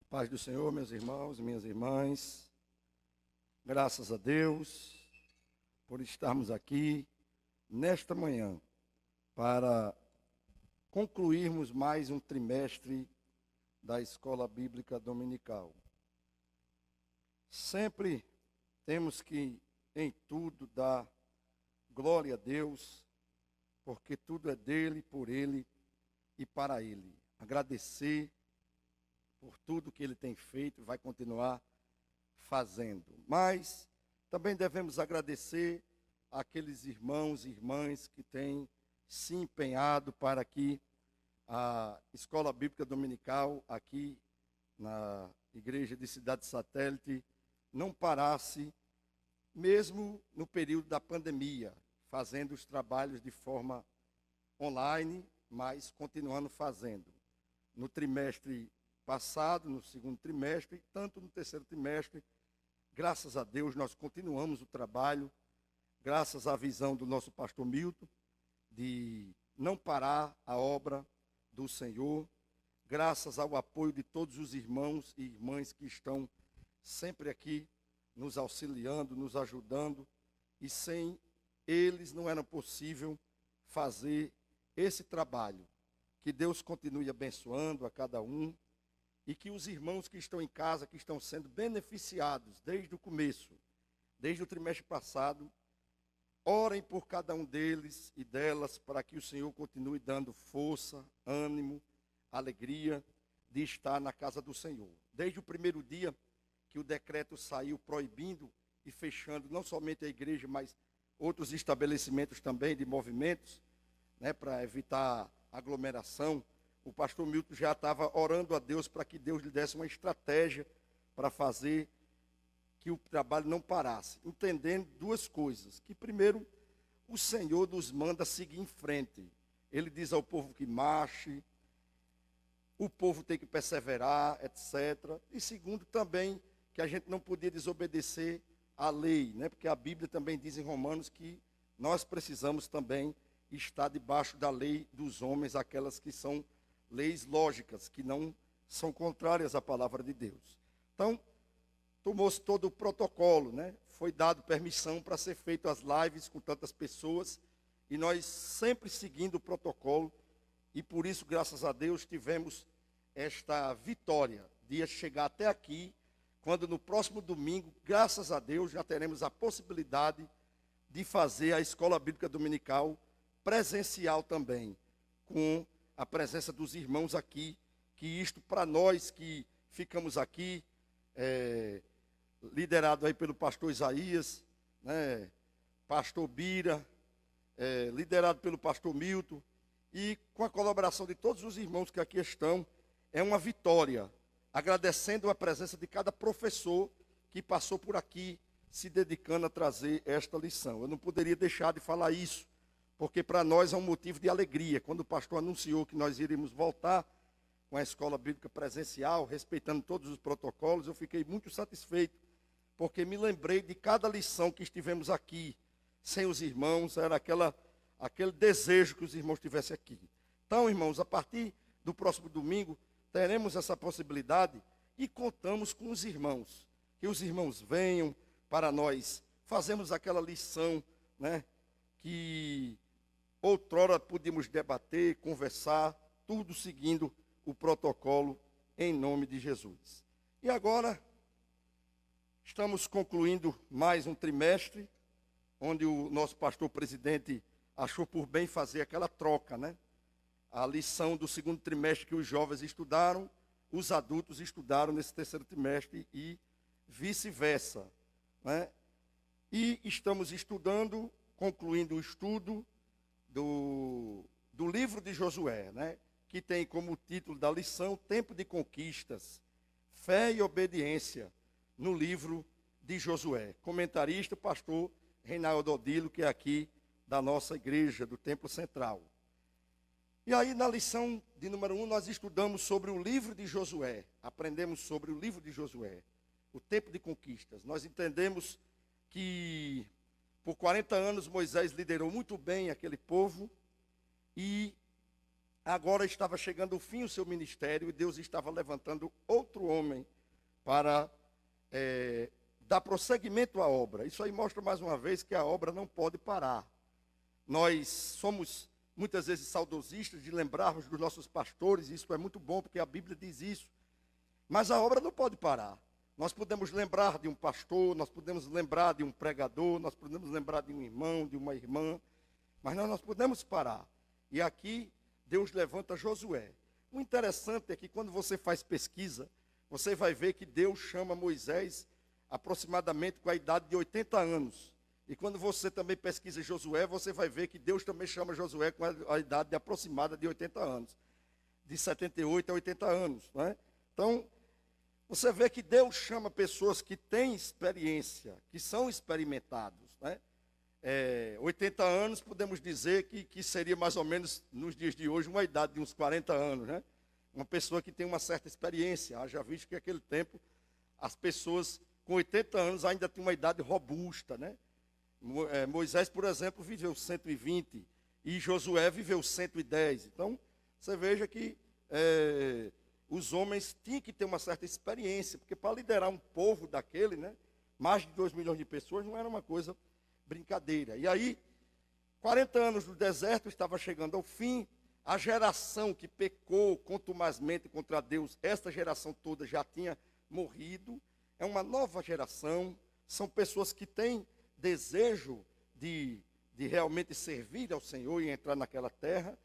Paz do Senhor, meus irmãos e minhas irmãs, graças a Deus por estarmos aqui nesta manhã para concluirmos mais um trimestre da Escola Bíblica Dominical. Sempre temos que, em tudo, dar glória a Deus, porque tudo é dele, por ele e para ele. Agradecer por tudo que ele tem feito e vai continuar fazendo. Mas também devemos agradecer àqueles irmãos e irmãs que têm se empenhado para que a Escola Bíblica Dominical aqui na Igreja de Cidade Satélite não parasse, mesmo no período da pandemia, fazendo os trabalhos de forma online, mas continuando fazendo. No trimestre passado, no segundo trimestre, tanto no terceiro trimestre, graças a Deus, nós continuamos o trabalho, graças à visão do nosso pastor Milton, de não parar a obra do Senhor, graças ao apoio de todos os irmãos e irmãs que estão sempre aqui, nos auxiliando, nos ajudando, e sem eles não era possível fazer esse trabalho. Que Deus continue abençoando a cada um, e que os irmãos que estão em casa, que estão sendo beneficiados desde o começo, desde o trimestre passado, orem por cada um deles e delas, para que o Senhor continue dando força, ânimo, alegria de estar na casa do Senhor. Desde o primeiro dia que o decreto saiu proibindo e fechando não somente a igreja, mas outros estabelecimentos também de movimentos, para evitar aglomeração, o pastor Milton já estava orando a Deus para que Deus lhe desse uma estratégia para fazer que o trabalho não parasse. Entendendo duas coisas. Que primeiro, o Senhor nos manda seguir em frente. Ele diz ao povo que marche, o povo tem que perseverar, etc. E segundo, também, que a gente não podia desobedecer à lei, porque a Bíblia também diz em Romanos que nós precisamos também estar debaixo da lei dos homens, aquelas que são leis lógicas, que não são contrárias à palavra de Deus. Então, tomou-se todo o protocolo, Foi dado permissão para ser feito as lives com tantas pessoas, e nós sempre seguindo o protocolo, e por isso, graças a Deus, tivemos esta vitória de chegar até aqui, quando no próximo domingo, graças a Deus, já teremos a possibilidade de fazer a Escola Bíblica Dominical presencial também, com a presença dos irmãos aqui, que isto para nós que ficamos aqui, liderado aí pelo pastor Isaías, pastor Bira, liderado pelo pastor Milton, e com a colaboração de todos os irmãos que aqui estão, é uma vitória, agradecendo a presença de cada professor que passou por aqui, se dedicando a trazer esta lição. Eu não poderia deixar de falar isso, porque para nós é um motivo de alegria. Quando o pastor anunciou que nós iríamos voltar com a escola bíblica presencial, respeitando todos os protocolos, eu fiquei muito satisfeito, porque me lembrei de cada lição que estivemos aqui, sem os irmãos, era aquele desejo que os irmãos estivessem aqui. Então, irmãos, a partir do próximo domingo, teremos essa possibilidade e contamos com os irmãos, que os irmãos venham para nós fazermos aquela lição, que outrora podíamos debater, conversar, tudo seguindo o protocolo em nome de Jesus. E agora, estamos concluindo mais um trimestre, onde o nosso pastor presidente achou por bem fazer aquela troca, A lição do segundo trimestre que os jovens estudaram, os adultos estudaram nesse terceiro trimestre e vice-versa, E estamos estudando, concluindo o estudo do livro de Josué, que tem como título da lição Tempo de Conquistas, Fé e Obediência, no livro de Josué. Comentarista, pastor Reinaldo Odilo, que é aqui da nossa igreja, do Templo Central. E aí, na lição de número 1, nós estudamos sobre o livro de Josué, aprendemos sobre o livro de Josué, o tempo de conquistas. Nós entendemos que por 40 anos Moisés liderou muito bem aquele povo, e agora estava chegando o fim do seu ministério e Deus estava levantando outro homem para dar prosseguimento à obra. Isso aí mostra mais uma vez que a obra não pode parar. Nós somos muitas vezes saudosistas de lembrarmos dos nossos pastores, e isso é muito bom porque a Bíblia diz isso. Mas a obra não pode parar. Nós podemos lembrar de um pastor, nós podemos lembrar de um pregador, nós podemos lembrar de um irmão, de uma irmã, mas nós podemos parar. E aqui Deus levanta Josué. O interessante é que quando você faz pesquisa, você vai ver que Deus chama Moisés aproximadamente com a idade de 80 anos. E quando você também pesquisa Josué, você vai ver que Deus também chama Josué com a idade aproximada de 80 anos. De 78 a 80 anos. Não é? Então, você vê que Deus chama pessoas que têm experiência, que são experimentados. Né? 80 anos, podemos dizer que seria mais ou menos, nos dias de hoje, uma idade de uns 40 anos. Né? Uma pessoa que tem uma certa experiência. Haja visto que naquele tempo, as pessoas com 80 anos ainda tinham uma idade robusta. Né? Moisés, por exemplo, viveu 120 e Josué viveu 110. Então, você veja que os homens tinham que ter uma certa experiência, porque para liderar um povo daquele, né, mais de 2 milhões de pessoas, não era uma coisa brincadeira. E aí, 40 anos do deserto estava chegando ao fim, a geração que pecou contumazmente contra Deus, esta geração toda já tinha morrido, é uma nova geração, são pessoas que têm desejo de realmente servir ao Senhor e entrar naquela terra.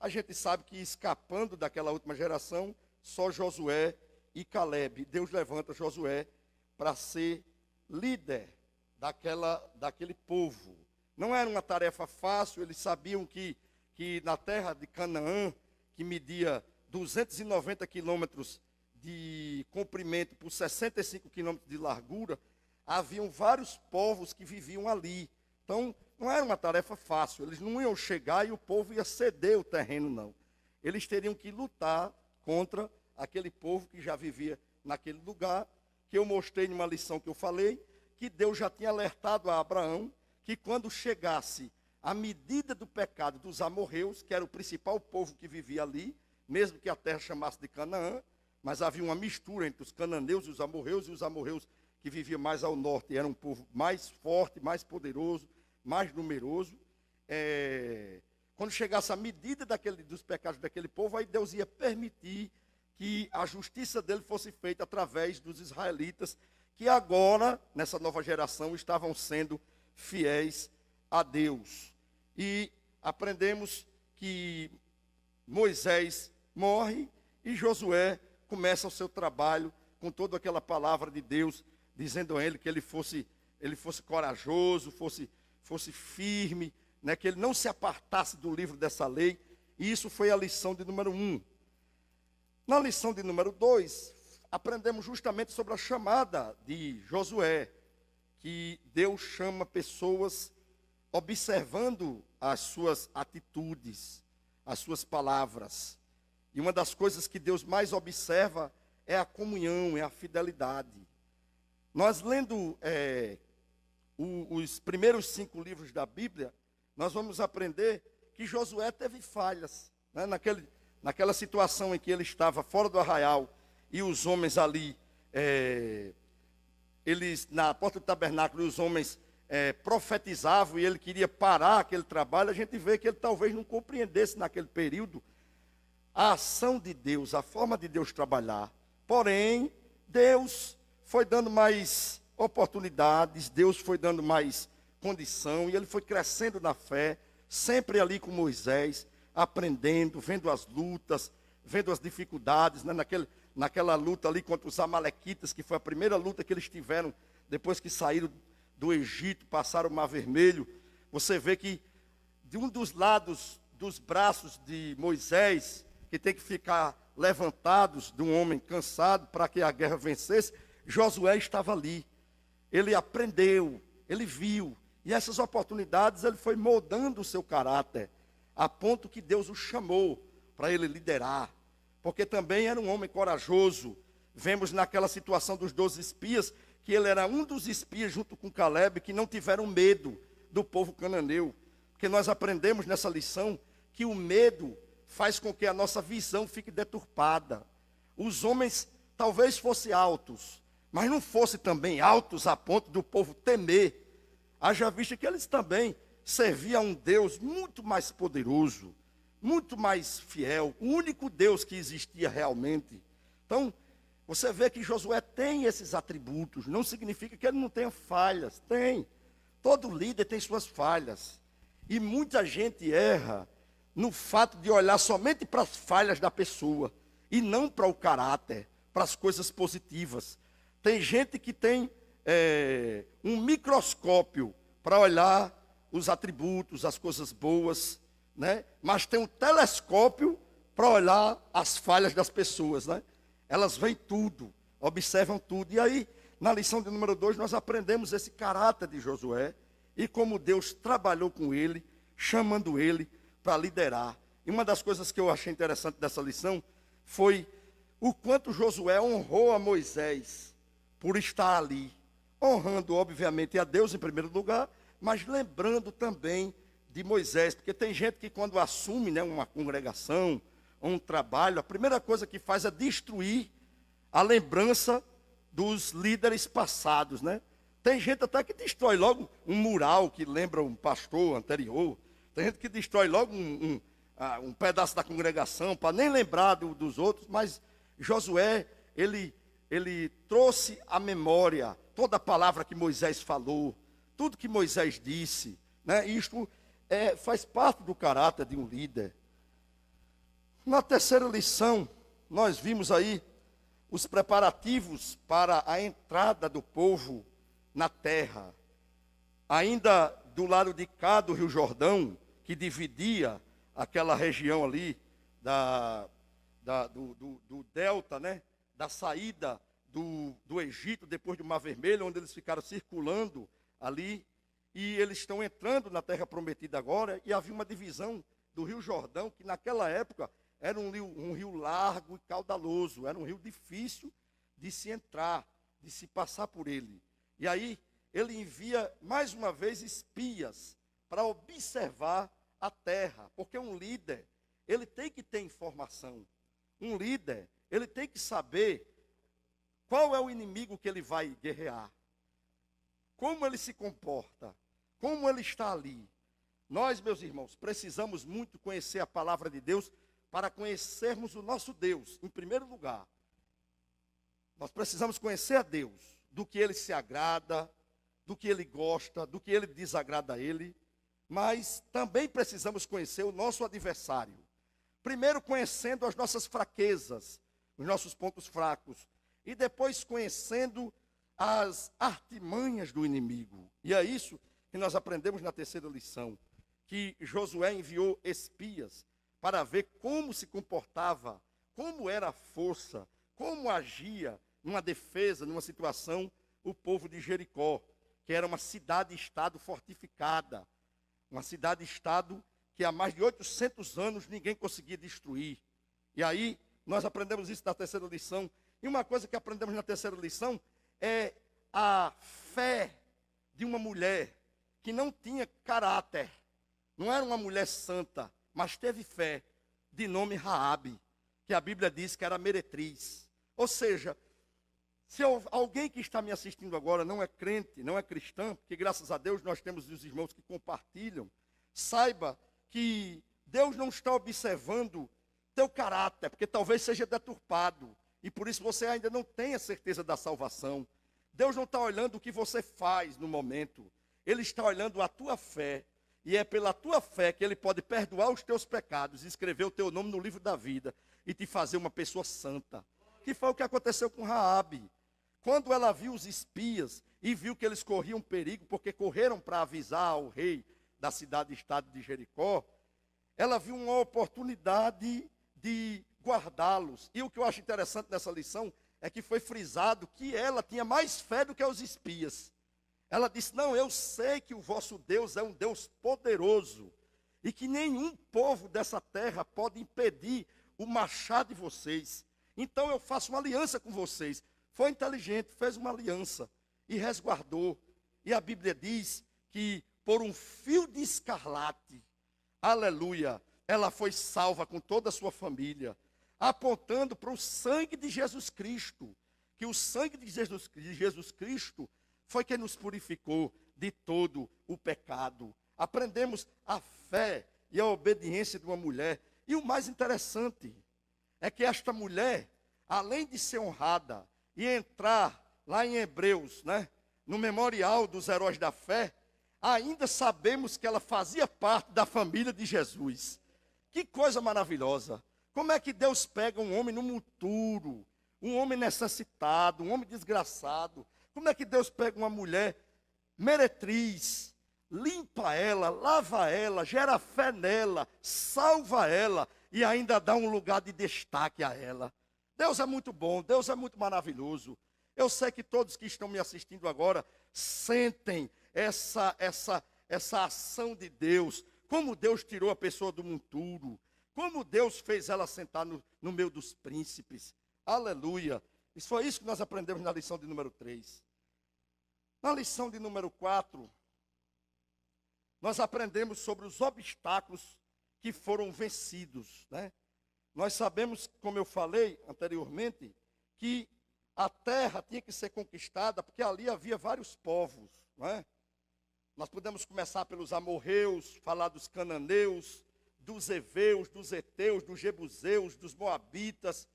A gente sabe que escapando daquela última geração, só Josué e Caleb. Deus levanta Josué para ser líder daquele povo. Não era uma tarefa fácil, eles sabiam que na terra de Canaã, que media 290 quilômetros de comprimento por 65 quilômetros de largura, haviam vários povos que viviam ali. Então, não era uma tarefa fácil. Eles não iam chegar e o povo ia ceder o terreno, não. Eles teriam que lutar contra aquele povo que já vivia naquele lugar, que eu mostrei numa lição que eu falei, que Deus já tinha alertado a Abraão, que quando chegasse a medida do pecado dos amorreus, que era o principal povo que vivia ali, mesmo que a terra chamasse de Canaã, mas havia uma mistura entre os cananeus e os amorreus que viviam mais ao norte, era um povo mais forte, mais poderoso, mais numeroso. Quando chegasse a medida dos pecados daquele povo, aí Deus ia permitir que a justiça dele fosse feita através dos israelitas, que agora, nessa nova geração, estavam sendo fiéis a Deus. E aprendemos que Moisés morre e Josué começa o seu trabalho com toda aquela palavra de Deus, dizendo a ele que ele fosse corajoso, fosse firme, né, que ele não se apartasse do livro dessa lei. E isso foi a lição de número 1. Na lição de número 2, aprendemos justamente sobre a chamada de Josué, que Deus chama pessoas observando as suas atitudes, as suas palavras. E uma das coisas que Deus mais observa é a comunhão, é a fidelidade. Nós lendo os primeiros 5 livros da Bíblia, nós vamos aprender que Josué teve falhas. Né? Naquela situação em que ele estava fora do arraial e os homens ali, eles na porta do tabernáculo, os homens profetizavam e ele queria parar aquele trabalho, a gente vê que ele talvez não compreendesse naquele período a ação de Deus, a forma de Deus trabalhar. Porém, Deus foi dando mais oportunidades, Deus foi dando mais condição, e ele foi crescendo na fé, sempre ali com Moisés, aprendendo, vendo as lutas, vendo as dificuldades, né? Naquela luta ali contra os amalequitas, que foi a primeira luta que eles tiveram, depois que saíram do Egito, passaram o Mar Vermelho. Você vê que de um dos lados dos braços de Moisés, que tem que ficar levantados de um homem cansado para que a guerra vencesse, Josué estava ali. Ele aprendeu, ele viu, e essas oportunidades ele foi moldando o seu caráter, a ponto que Deus o chamou para ele liderar, porque também era um homem corajoso. Vemos naquela situação dos 12 espias, que ele era um dos espias junto com Caleb, que não tiveram medo do povo cananeu, porque nós aprendemos nessa lição que o medo faz com que a nossa visão fique deturpada. Os homens talvez fossem altos, mas não fossem também altos a ponto do povo temer. Haja vista que eles também serviam a um Deus muito mais poderoso, muito mais fiel, o único Deus que existia realmente. Então, você vê que Josué tem esses atributos, não significa que ele não tenha falhas, tem. Todo líder tem suas falhas. E muita gente erra no fato de olhar somente para as falhas da pessoa e não para o caráter, para as coisas positivas. Tem gente que tem um microscópio para olhar os atributos, as coisas boas, né? Mas tem um telescópio para olhar as falhas das pessoas, né? Elas veem tudo, observam tudo. E aí, na lição de número 2, nós aprendemos esse caráter de Josué e como Deus trabalhou com ele, chamando ele para liderar. E uma das coisas que eu achei interessante dessa lição foi o quanto Josué honrou a Moisés por estar ali, honrando, obviamente, a Deus em primeiro lugar, mas lembrando também de Moisés, porque tem gente que quando assume, né, uma congregação, um trabalho, a primeira coisa que faz é destruir a lembrança dos líderes passados, né? Tem gente até que destrói logo um mural que lembra um pastor anterior, tem gente que destrói logo um pedaço da congregação, para nem lembrar dos outros, mas Josué, ele trouxe à memória toda a palavra que Moisés falou, tudo que Moisés disse, né? Isto faz parte do caráter de um líder. Na terceira lição, nós vimos aí os preparativos para a entrada do povo na terra. Ainda do lado de cá do Rio Jordão, que dividia aquela região ali do delta, né? Da saída do Egito, depois do Mar Vermelho, onde eles ficaram circulando ali, e eles estão entrando na terra prometida agora, e havia uma divisão do Rio Jordão, que naquela época era um rio largo e caudaloso, era um rio difícil de se entrar, de se passar por ele. E aí ele envia mais uma vez espias para observar a terra, porque um líder, ele tem que ter informação. Um líder, ele tem que saber qual é o inimigo que ele vai guerrear, como ele se comporta, como ele está ali. Nós, meus irmãos, precisamos muito conhecer a palavra de Deus para conhecermos o nosso Deus, em primeiro lugar. Nós precisamos conhecer a Deus, do que ele se agrada, do que ele gosta, do que ele desagrada a ele, mas também precisamos conhecer o nosso adversário. Primeiro conhecendo as nossas fraquezas, os nossos pontos fracos, e depois conhecendo as artimanhas do inimigo. E é isso que nós aprendemos na terceira lição, que Josué enviou espias para ver como se comportava, como era a força, como agia numa defesa, numa situação, o povo de Jericó, que era uma cidade-estado fortificada, uma cidade-estado que há mais de 800 anos ninguém conseguia destruir. E aí, nós aprendemos isso na terceira lição. E uma coisa que aprendemos na terceira lição é a fé de uma mulher que não tinha caráter, não era uma mulher santa, mas teve fé, de nome Raabe, que a Bíblia diz que era meretriz. Ou seja, se alguém que está me assistindo agora não é crente, não é cristão, porque graças a Deus nós temos os irmãos que compartilham, saiba que Deus não está observando teu caráter, porque talvez seja deturpado, e por isso você ainda não tem a certeza da salvação. Deus não está olhando o que você faz no momento, Ele está olhando a tua fé, e é pela tua fé que Ele pode perdoar os teus pecados, escrever o teu nome no livro da vida, e te fazer uma pessoa santa. Que foi o que aconteceu com Raabe. Quando ela viu os espias, e viu que eles corriam perigo, porque correram para avisar ao rei da cidade-estado de Jericó, ela viu uma oportunidade de guardá-los. E o que eu acho interessante nessa lição é que foi frisado que ela tinha mais fé do que os espias. Ela disse: não, eu sei que o vosso Deus é um Deus poderoso e que nenhum povo dessa terra pode impedir o machado de vocês. Então eu faço uma aliança com vocês. Foi inteligente, fez uma aliança e resguardou. E a Bíblia diz que por um fio de escarlate, aleluia, ela foi salva com toda a sua família, apontando para o sangue de Jesus Cristo, que o sangue de Jesus Cristo foi quem nos purificou de todo o pecado. Aprendemos a fé e a obediência de uma mulher. E o mais interessante é que esta mulher, além de ser honrada e entrar lá em Hebreus, no memorial dos heróis da fé, ainda sabemos que ela fazia parte da família de Jesus. Que coisa maravilhosa! Como é que Deus pega um homem no monturo, um homem necessitado, um homem desgraçado? Como é que Deus pega uma mulher meretriz, limpa ela, lava ela, gera fé nela, salva ela e ainda dá um lugar de destaque a ela? Deus é muito bom, Deus é muito maravilhoso. Eu sei que todos que estão me assistindo agora sentem essa ação de Deus. Como Deus tirou a pessoa do monturo. Como Deus fez ela sentar no meio dos príncipes. Aleluia. Isso foi isso que nós aprendemos na lição de número 3. Na lição de número 4, nós aprendemos sobre os obstáculos que foram vencidos. Nós sabemos, como eu falei anteriormente, que a terra tinha que ser conquistada, porque ali havia vários povos. Nós podemos começar pelos amorreus, falar dos cananeus, dos heveus, dos heteus, dos jebuseus, dos moabitas.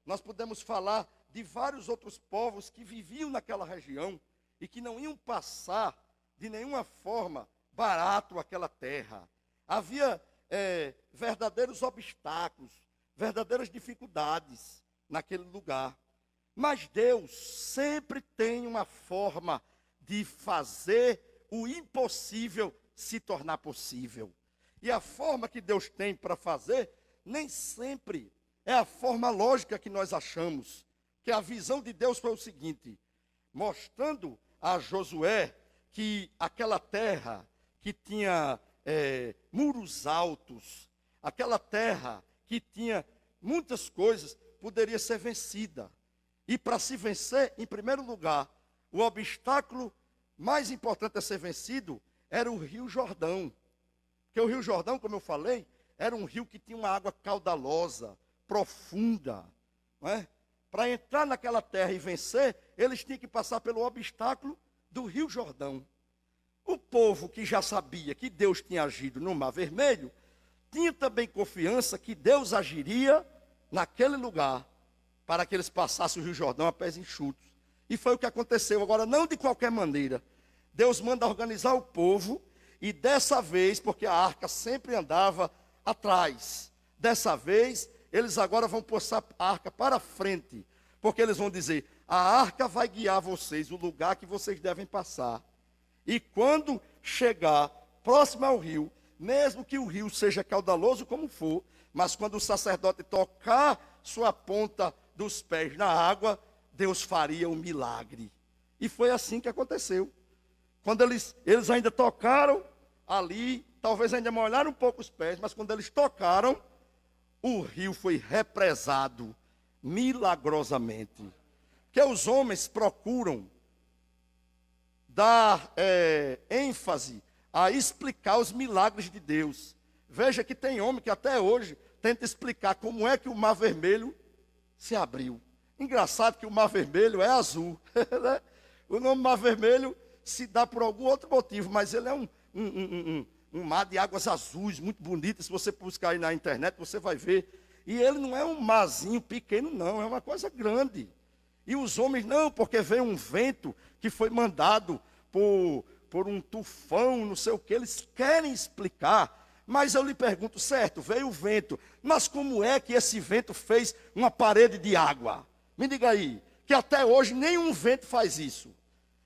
Nós podemos falar de vários outros povos que viviam naquela região e que não iam passar de nenhuma forma barato aquela terra. Havia verdadeiros obstáculos, verdadeiras dificuldades naquele lugar. Mas Deus sempre tem uma forma de fazer o impossível se tornar possível. E a forma que Deus tem para fazer, nem sempre é a forma lógica que nós achamos. Que a visão de Deus foi o seguinte: mostrando a Josué que aquela terra que tinha muros altos, aquela terra que tinha muitas coisas, poderia ser vencida. E para se vencer, em primeiro lugar, o obstáculo mais importante a ser vencido era o Rio Jordão. Porque o Rio Jordão, como eu falei, era um rio que tinha uma água caudalosa, profunda. Para entrar naquela terra e vencer, eles tinham que passar pelo obstáculo do Rio Jordão. O povo que já sabia que Deus tinha agido no Mar Vermelho, tinha também confiança que Deus agiria naquele lugar, para que eles passassem o Rio Jordão a pés enxutos. E foi o que aconteceu. Agora, não de qualquer maneira. Deus manda organizar o povo, e dessa vez, porque a arca sempre andava atrás, dessa vez, eles agora vão passar a arca para frente, porque eles vão dizer: a arca vai guiar vocês, o lugar que vocês devem passar. E quando chegar próximo ao rio, mesmo que o rio seja caudaloso como for, mas quando o sacerdote tocar sua ponta dos pés na água, Deus faria um milagre. E foi assim que aconteceu. Quando eles ainda tocaram ali, talvez ainda molharam um pouco os pés, mas quando eles tocaram, o rio foi represado milagrosamente. Que os homens procuram dar ênfase a explicar os milagres de Deus. Veja que tem homem que até hoje tenta explicar como é que o Mar Vermelho se abriu. Engraçado que o Mar Vermelho é azul. O nome Mar Vermelho se dá por algum outro motivo, mas ele é um mar de águas azuis, muito bonito. Se você buscar aí na internet, você vai ver. E ele não é um marzinho pequeno, não, é uma coisa grande. E os homens, não, porque veio um vento que foi mandado por um tufão, não sei o que, eles querem explicar. Mas eu lhe pergunto, certo, veio o vento, mas como é que esse vento fez uma parede de água? Me diga aí, que até hoje nenhum vento faz isso.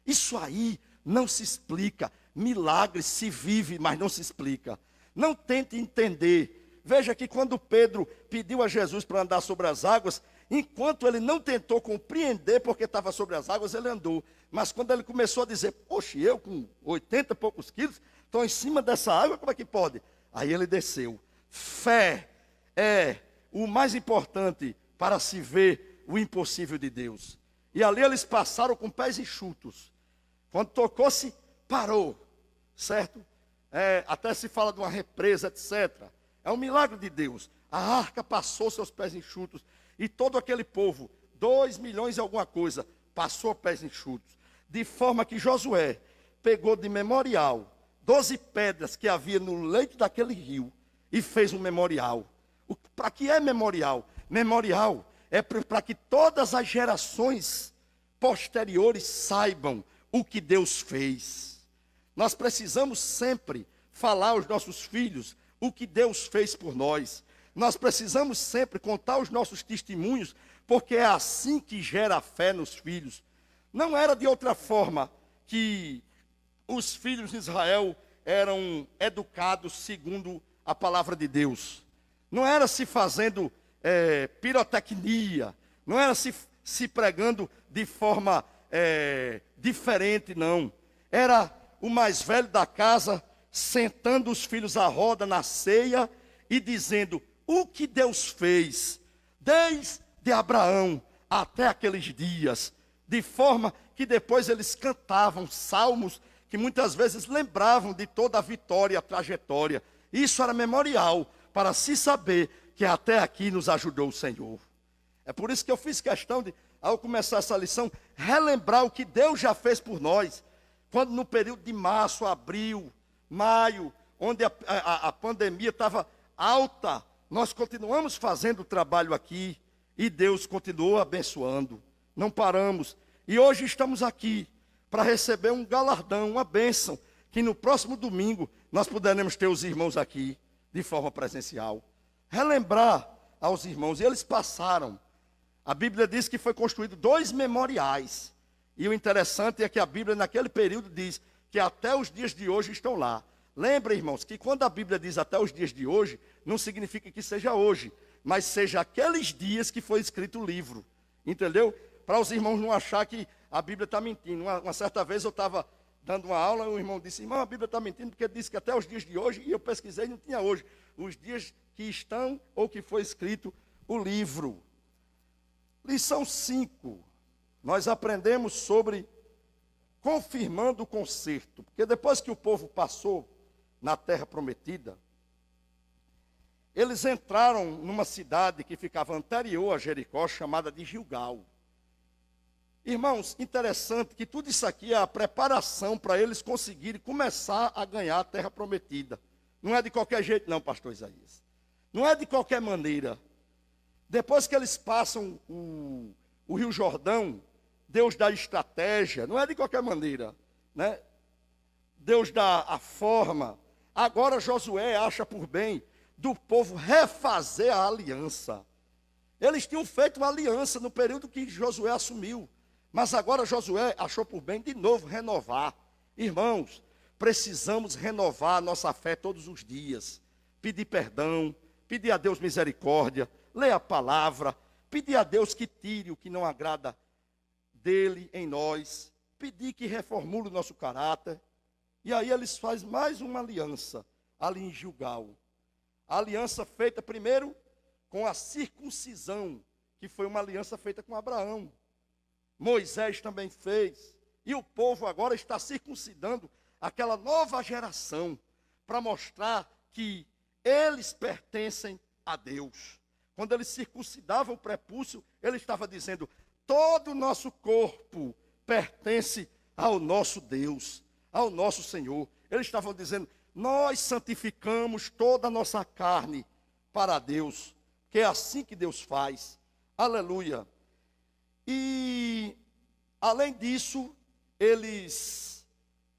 Isso aí não se explica. Milagre se vive, mas não se explica. Não tente entender. Veja que quando Pedro pediu a Jesus para andar sobre as águas, enquanto ele não tentou compreender porque estava sobre as águas, ele andou. Mas quando ele começou a dizer: poxa, eu com 80 e poucos quilos, estou em cima dessa água, como é que pode? Aí ele desceu. Fé é o mais importante para se ver o impossível de Deus. E ali eles passaram com pés enxutos. Quando tocou-se, parou. Certo? Até se fala de uma represa, etc. É um milagre de Deus. A arca passou seus pés enxutos. E todo aquele povo, 2 milhões e alguma coisa, passou pés enxutos. De forma que Josué pegou de memorial 12 pedras que havia no leito daquele rio e fez um memorial. Para que é memorial? Memorial é para que todas as gerações posteriores saibam o que Deus fez. Nós precisamos sempre falar aos nossos filhos o que Deus fez por nós. Nós precisamos sempre contar os nossos testemunhos, porque é assim que gera a fé nos filhos. Não era de outra forma que os filhos de Israel eram educados segundo a palavra de Deus. Não era se fazendo pirotecnia, não era se pregando de forma diferente, não. Era o mais velho da casa sentando os filhos à roda na ceia e dizendo o que Deus fez, desde Abraão até aqueles dias, de forma que depois eles cantavam salmos que muitas vezes lembravam de toda a vitória, a trajetória. Isso era memorial, para se saber que até aqui nos ajudou o Senhor. É por isso que eu fiz questão de, ao começar essa lição, relembrar o que Deus já fez por nós. Quando no período de março, abril, maio, onde a pandemia estava alta, nós continuamos fazendo o trabalho aqui e Deus continuou abençoando. Não paramos. E hoje estamos aqui para receber um galardão, uma bênção, que no próximo domingo nós poderemos ter os irmãos aqui de forma presencial. Relembrar aos irmãos, e eles passaram. A Bíblia diz que foi construído 2 memoriais. E o interessante é que a Bíblia naquele período diz que até os dias de hoje estão lá. Lembra, irmãos, que quando a Bíblia diz até os dias de hoje, não significa que seja hoje, mas seja aqueles dias que foi escrito o livro. Entendeu? Para os irmãos não achar que a Bíblia está mentindo. Uma certa vez eu estava dando uma aula e o irmão disse, irmão, a Bíblia está mentindo porque disse que até os dias de hoje, e eu pesquisei e não tinha hoje. Os dias que estão ou que foi escrito o livro. Lição 5. Nós aprendemos sobre confirmando o concerto. Porque depois que o povo passou na terra prometida, eles entraram numa cidade que ficava anterior a Jericó, chamada de Gilgal. Irmãos, interessante que tudo isso aqui é a preparação para eles conseguirem começar a ganhar a terra prometida. Não é de qualquer jeito não, pastor Isaías. Não é de qualquer maneira. Depois que eles passam o Rio Jordão, Deus dá estratégia, não é de qualquer maneira, né? Deus dá a forma. Agora Josué acha por bem do povo refazer a aliança. Eles tinham feito uma aliança no período que Josué assumiu. Mas agora Josué achou por bem de novo renovar. Irmãos, precisamos renovar a nossa fé todos os dias. Pedir perdão, pedir a Deus misericórdia, ler a palavra, pedir a Deus que tire o que não agrada dele em nós, pedir que reformule o nosso caráter. E aí eles fazem mais uma aliança ali em Gilgal. A aliança feita primeiro com a circuncisão, que foi uma aliança feita com Abraão. Moisés também fez. E o povo agora está circuncidando aquela nova geração para mostrar que eles pertencem a Deus. Quando ele circuncidava o prepúcio, ele estava dizendo, todo o nosso corpo pertence ao nosso Deus, ao nosso Senhor. Eles estavam dizendo, nós santificamos toda a nossa carne para Deus, que é assim que Deus faz. Aleluia. E, além disso, eles,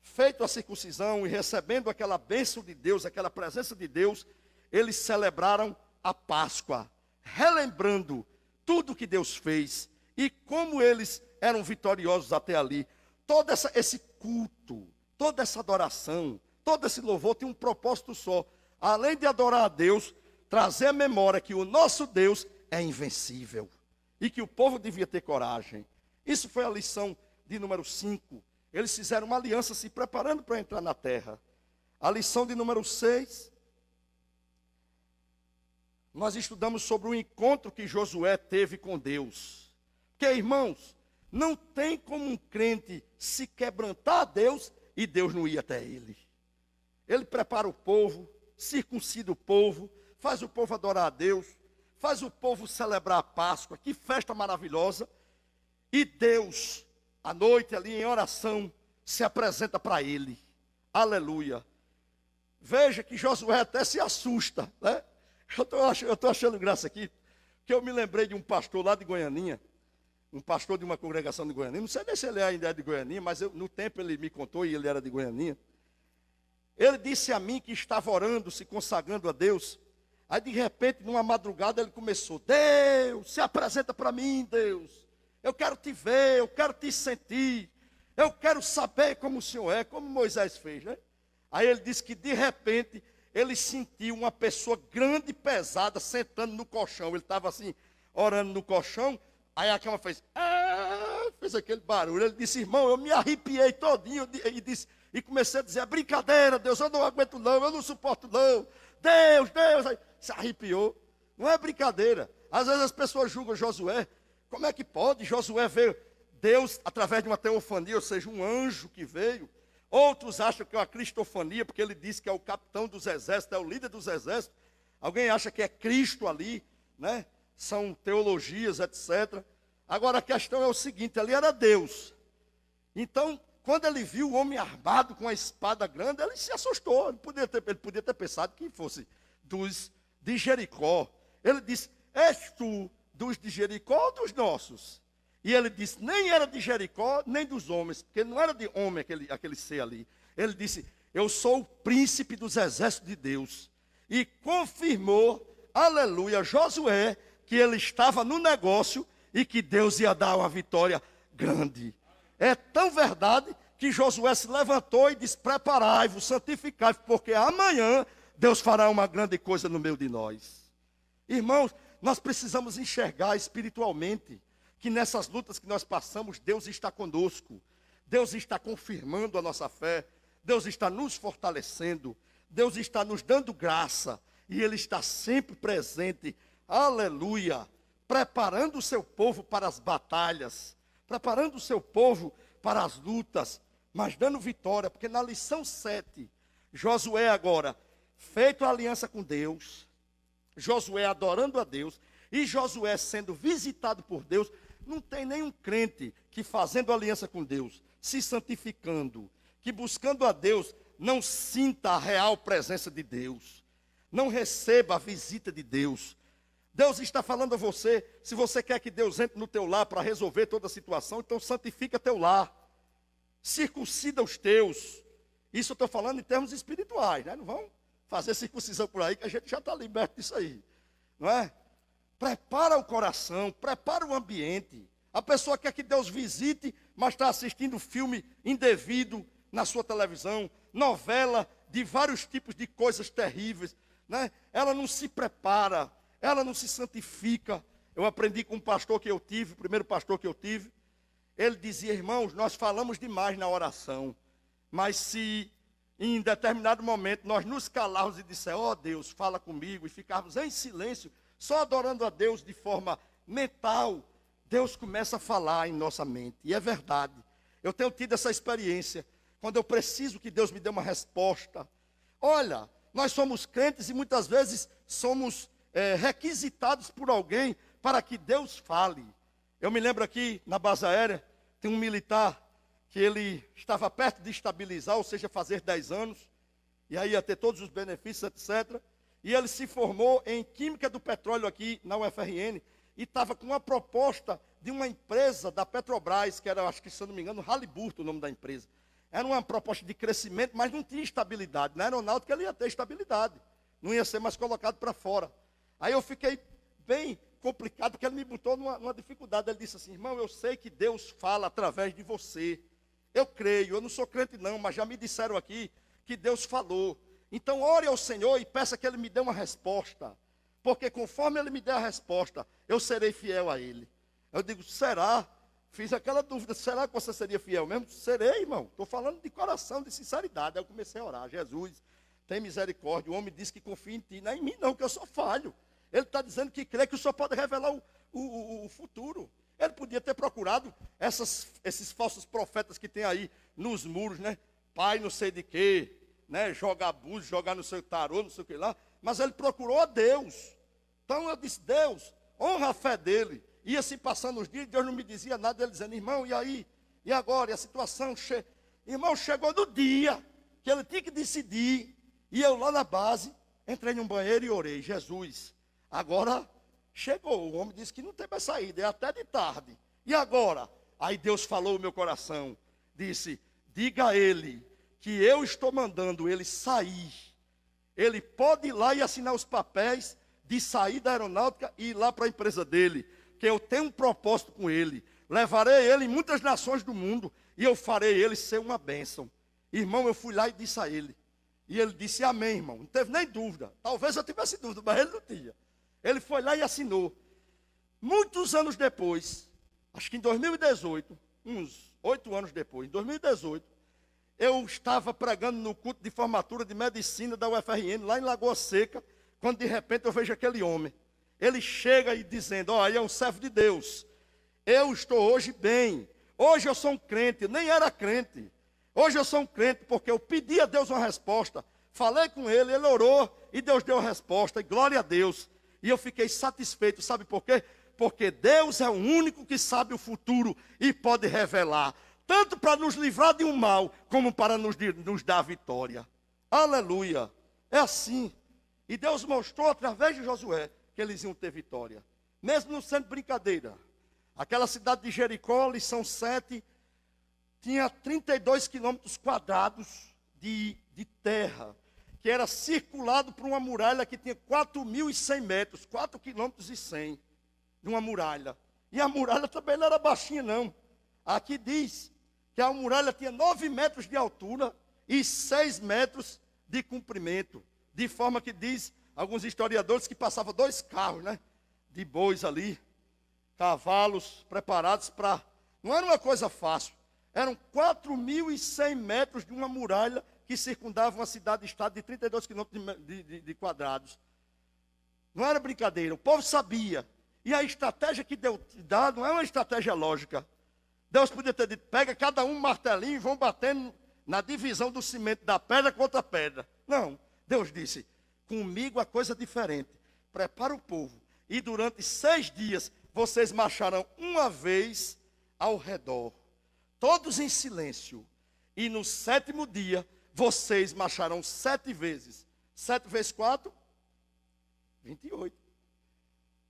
feito a circuncisão e recebendo aquela bênção de Deus, aquela presença de Deus, eles celebraram a Páscoa, relembrando tudo que Deus fez e como eles eram vitoriosos até ali. Todo esse culto, toda essa adoração, todo esse louvor tem um propósito só. Além de adorar a Deus, trazer a memória que o nosso Deus é invencível. E que o povo devia ter coragem. Isso foi a lição de número 5. Eles fizeram uma aliança se preparando para entrar na terra. A lição de número 6. Nós estudamos sobre o encontro que Josué teve com Deus. Porque, irmãos, não tem como um crente se quebrantar a Deus e Deus não ir até ele. Ele prepara o povo, circuncida o povo, faz o povo adorar a Deus, faz o povo celebrar a Páscoa, que festa maravilhosa. E Deus, à noite ali em oração, se apresenta para ele. Aleluia. Veja que Josué até se assusta, né? Eu estou achando graça aqui, que eu me lembrei de um pastor lá de Goianinha, um pastor de uma congregação de Goianinha, não sei nem se ele ainda é de Goianinha, mas no tempo ele me contou e ele era de Goianinha. Ele disse a mim que estava orando, se consagrando a Deus. Aí de repente, numa madrugada, ele começou: Deus, se apresenta para mim, Deus. Eu quero te ver, eu quero te sentir. Eu quero saber como o Senhor é, como Moisés fez, né? Aí ele disse que de repente, ele sentiu uma pessoa grande e pesada sentando no colchão. Ele estava assim, orando no colchão. Aí a cama fez aquele barulho. Ele disse: irmão, eu me arrepiei todinho e comecei a dizer: é brincadeira, Deus, eu não aguento não, eu não suporto não. Deus. Aí se arrepiou. Não é brincadeira. Às vezes as pessoas julgam Josué. Como é que pode? Josué veio, Deus, através de uma teofania, ou seja, um anjo que veio. Outros acham que é uma cristofania, porque ele disse que é o capitão dos exércitos, é o líder dos exércitos. Alguém acha que é Cristo ali, né? São teologias, etc. Agora a questão é o seguinte: ali era Deus. Então, quando ele viu o homem armado com a espada grande, ele se assustou. Ele podia ter pensado que fosse dos de Jericó. Ele disse: és tu dos de Jericó ou dos nossos? E ele disse: nem era de Jericó, nem dos homens, porque não era de homem aquele ser ali. Ele disse: eu sou o príncipe dos exércitos de Deus. E confirmou, aleluia, Josué, que ele estava no negócio e que Deus ia dar uma vitória grande. É tão verdade que Josué se levantou e disse: preparai-vos, santificai-vos, porque amanhã Deus fará uma grande coisa no meio de nós. Irmãos, nós precisamos enxergar espiritualmente que nessas lutas que nós passamos, Deus está conosco. Deus está confirmando a nossa fé. Deus está nos fortalecendo. Deus está nos dando graça. E Ele está sempre presente. Aleluia. Preparando o seu povo para as batalhas. Preparando o seu povo para as lutas. Mas dando vitória. Porque na lição 7, Josué agora, feito a aliança com Deus. Josué adorando a Deus. E Josué sendo visitado por Deus. Não tem nenhum crente que fazendo aliança com Deus, se santificando, que buscando a Deus, não sinta a real presença de Deus. Não receba a visita de Deus. Deus está falando a você, se você quer que Deus entre no teu lar para resolver toda a situação, então santifica teu lar. Circuncida os teus. Isso eu estou falando em termos espirituais, né? Não vão fazer circuncisão por aí, que a gente já está liberto disso aí. Não é? Prepara o coração, prepara o ambiente. A pessoa quer que Deus visite, mas está assistindo filme indevido na sua televisão, novela de vários tipos de coisas terríveis, né? Ela não se prepara, ela não se santifica. Eu aprendi com um pastor que eu tive, o primeiro pastor que eu tive. Ele dizia: irmãos, nós falamos demais na oração, mas se em determinado momento nós nos calarmos e disser: ó Deus, fala comigo, e ficarmos em silêncio, só adorando a Deus de forma mental, Deus começa a falar em nossa mente. E é verdade. Eu tenho tido essa experiência. Quando eu preciso que Deus me dê uma resposta. Olha, nós somos crentes e muitas vezes somos requisitados por alguém para que Deus fale. Eu me lembro aqui na base aérea, tem um militar que ele estava perto de estabilizar, ou seja, fazer 10 anos. E aí ia ter todos os benefícios, etc. E ele se formou em Química do Petróleo aqui na UFRN. E estava com uma proposta de uma empresa da Petrobras, que era, acho que se eu não me engano, Halliburton, o nome da empresa. Era uma proposta de crescimento, mas não tinha estabilidade. Na aeronáutica ele ia ter estabilidade. Não ia ser mais colocado para fora. Aí eu fiquei bem complicado, porque ele me botou numa dificuldade. Ele disse assim: irmão, eu sei que Deus fala através de você. Eu creio, eu não sou crente não, mas já me disseram aqui que Deus falou. Então ore ao Senhor e peça que Ele me dê uma resposta. Porque conforme Ele me der a resposta, eu serei fiel a Ele. Eu digo: será? Fiz aquela dúvida: será que você seria fiel mesmo? Serei, irmão. Estou falando de coração, de sinceridade. Aí eu comecei a orar: Jesus, tem misericórdia. O homem disse que confia em Ti. Não é em mim não, que eu sou falho. Ele está dizendo que crê que o Senhor pode revelar o futuro. Ele podia ter procurado esses falsos profetas que tem aí nos muros, né? Pai não sei de quê. Né, jogar abuso, jogar no seu tarô, não sei o que lá. mas ele procurou a Deus. Então eu disse, Deus, honra a fé dele. Ia se passando os dias, Deus não me dizia nada, ele dizendo, irmão, e aí? E agora? E a situação? Irmão, chegou no dia que ele tinha que decidir. E eu lá na base, entrei num banheiro e orei, Jesus, agora chegou. O homem disse que não tem mais saída, é até de tarde. E agora? Aí Deus falou no meu coração, disse, diga a ele que eu estou mandando ele sair. Ele pode ir lá e assinar os papéis de sair da aeronáutica e ir lá para a empresa dele, que eu tenho um propósito com ele. Levarei ele em muitas nações do mundo e eu farei ele ser uma bênção. Irmão, eu fui lá e disse a ele. E ele disse, amém, irmão. Não teve nem dúvida. Talvez eu tivesse dúvida, mas ele não tinha. Ele foi lá e assinou. Muitos anos depois, acho que em 2018, uns 8 anos depois, em 2018, eu estava pregando no culto de formatura de medicina da UFRN, lá em Lagoa Seca, quando de repente eu vejo aquele homem. Ele chega e dizendo, olha, é um servo de Deus. Eu estou hoje bem. Hoje eu sou um crente, eu nem era crente. Hoje eu sou um crente porque eu pedi a Deus uma resposta. Falei com ele, ele orou e Deus deu a resposta. E glória a Deus. E eu fiquei satisfeito, sabe por quê? Porque Deus é o único que sabe o futuro e pode revelar. Tanto para nos livrar de um mal, como para nos dar vitória. Aleluia. É assim. E Deus mostrou através de Josué que eles iam ter vitória. Mesmo não sendo brincadeira. Aquela cidade de Jericó, lição 7, tinha 32 quilômetros quadrados de terra, que era circulado por uma muralha que tinha 4.100 metros, 4 quilômetros e 100 de uma muralha. E a muralha também não era baixinha, não. Aqui diz que a muralha tinha 9 metros de altura e 6 metros de comprimento. De forma que diz alguns historiadores que passavam 2 carros, né, de bois ali, cavalos preparados para... Não era uma coisa fácil. Eram 4.100 metros de uma muralha que circundava uma cidade-estado de 32 quilômetros de quadrados. Não era brincadeira, o povo sabia. E a estratégia que Deus dá não é uma estratégia lógica. Deus podia ter dito, pega cada um martelinho e vão batendo na divisão do cimento da pedra contra a pedra. Não, Deus disse, comigo a coisa é diferente. Prepara o povo e durante 6 dias vocês marcharão uma vez ao redor. Todos em silêncio. E no 7º dia, vocês marcharão 7 vezes. 7 vezes 4? 28.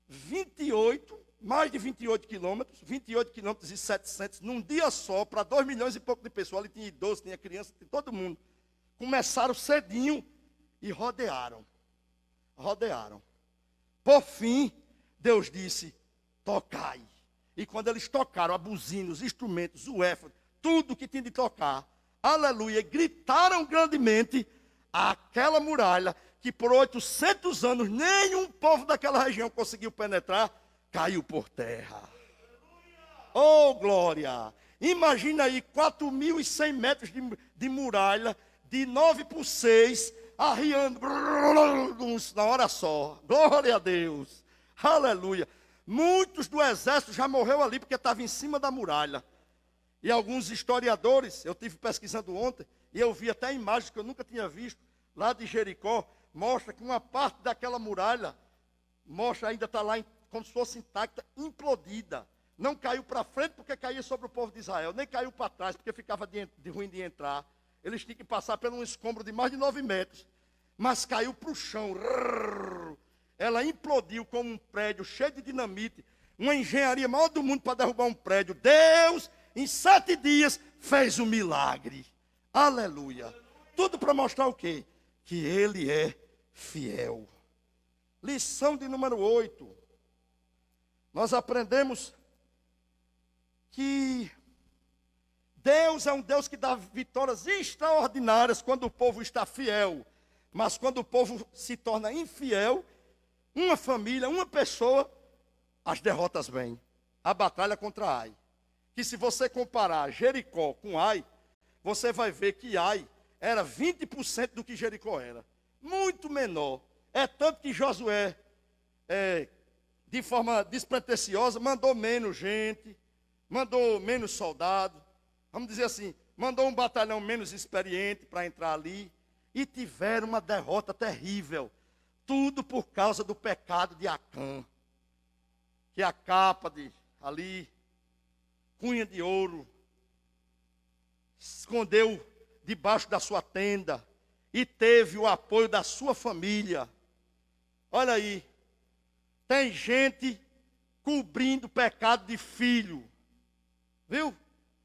28, mais de 28 quilômetros, 28 quilômetros e 700, num dia só, para 2 milhões e pouco de pessoas. Ali tinha idosos, tinha criança, tinha todo mundo. Começaram cedinho e rodearam. Rodearam. Por fim, Deus disse, tocai. E quando eles tocaram a buzina, os instrumentos, o éfode, tudo que tinha de tocar, aleluia, gritaram grandemente aquela muralha que por 800 anos nenhum povo daquela região conseguiu penetrar, caiu por terra. Oh, glória! Imagina aí 4.100 metros de muralha, de 9 por 6, arriando na hora só. Glória a Deus! Aleluia! Muitos do exército já morreu ali porque estava em cima da muralha. E alguns historiadores, eu estive pesquisando ontem, e eu vi até imagens que eu nunca tinha visto, lá de Jericó, mostra que uma parte daquela muralha, mostra ainda está lá como se fosse intacta, implodida. Não caiu para frente porque caía sobre o povo de Israel, nem caiu para trás porque ficava de ruim de entrar. Eles tinham que passar por um escombro de mais de 9 metros. Mas caiu para o chão. Ela implodiu como um prédio cheio de dinamite. Uma engenharia maior do mundo para derrubar um prédio. Deus, em 7 dias, fez um milagre. Aleluia. Tudo para mostrar o quê? Que Ele é fiel. Lição de número 8. Nós aprendemos que Deus é um Deus que dá vitórias extraordinárias quando o povo está fiel. Mas quando o povo se torna infiel, uma família, uma pessoa, as derrotas vêm. A batalha contra Ai. Que se você comparar Jericó com Ai, você vai ver que Ai era 20% do que Jericó era. Muito menor. É tanto que Josué, de forma despretensiosa, mandou menos gente, mandou menos soldados. Vamos dizer assim, mandou um batalhão menos experiente para entrar ali. E tiveram uma derrota terrível. Tudo por causa do pecado de Acã. Que a capa de ali, cunha de ouro, escondeu debaixo da sua tenda e teve o apoio da sua família. Olha aí, tem gente cobrindo o pecado de filho, viu?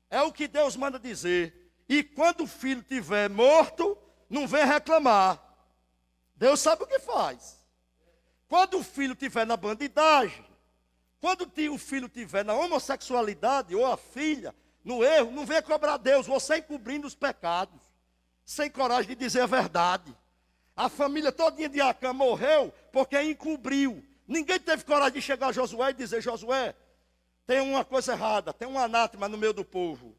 É o que Deus manda dizer. E quando o filho estiver morto, não vem reclamar. Deus sabe o que faz. Quando o filho estiver na bandidagem, quando o filho estiver na homossexualidade, ou a filha, no erro, não venha cobrar Deus, você encobrindo os pecados, sem coragem de dizer a verdade. A família todinha de Acã morreu porque encobriu. Ninguém teve coragem de chegar a Josué e dizer: Josué, tem uma coisa errada, tem um anátema no meio do povo.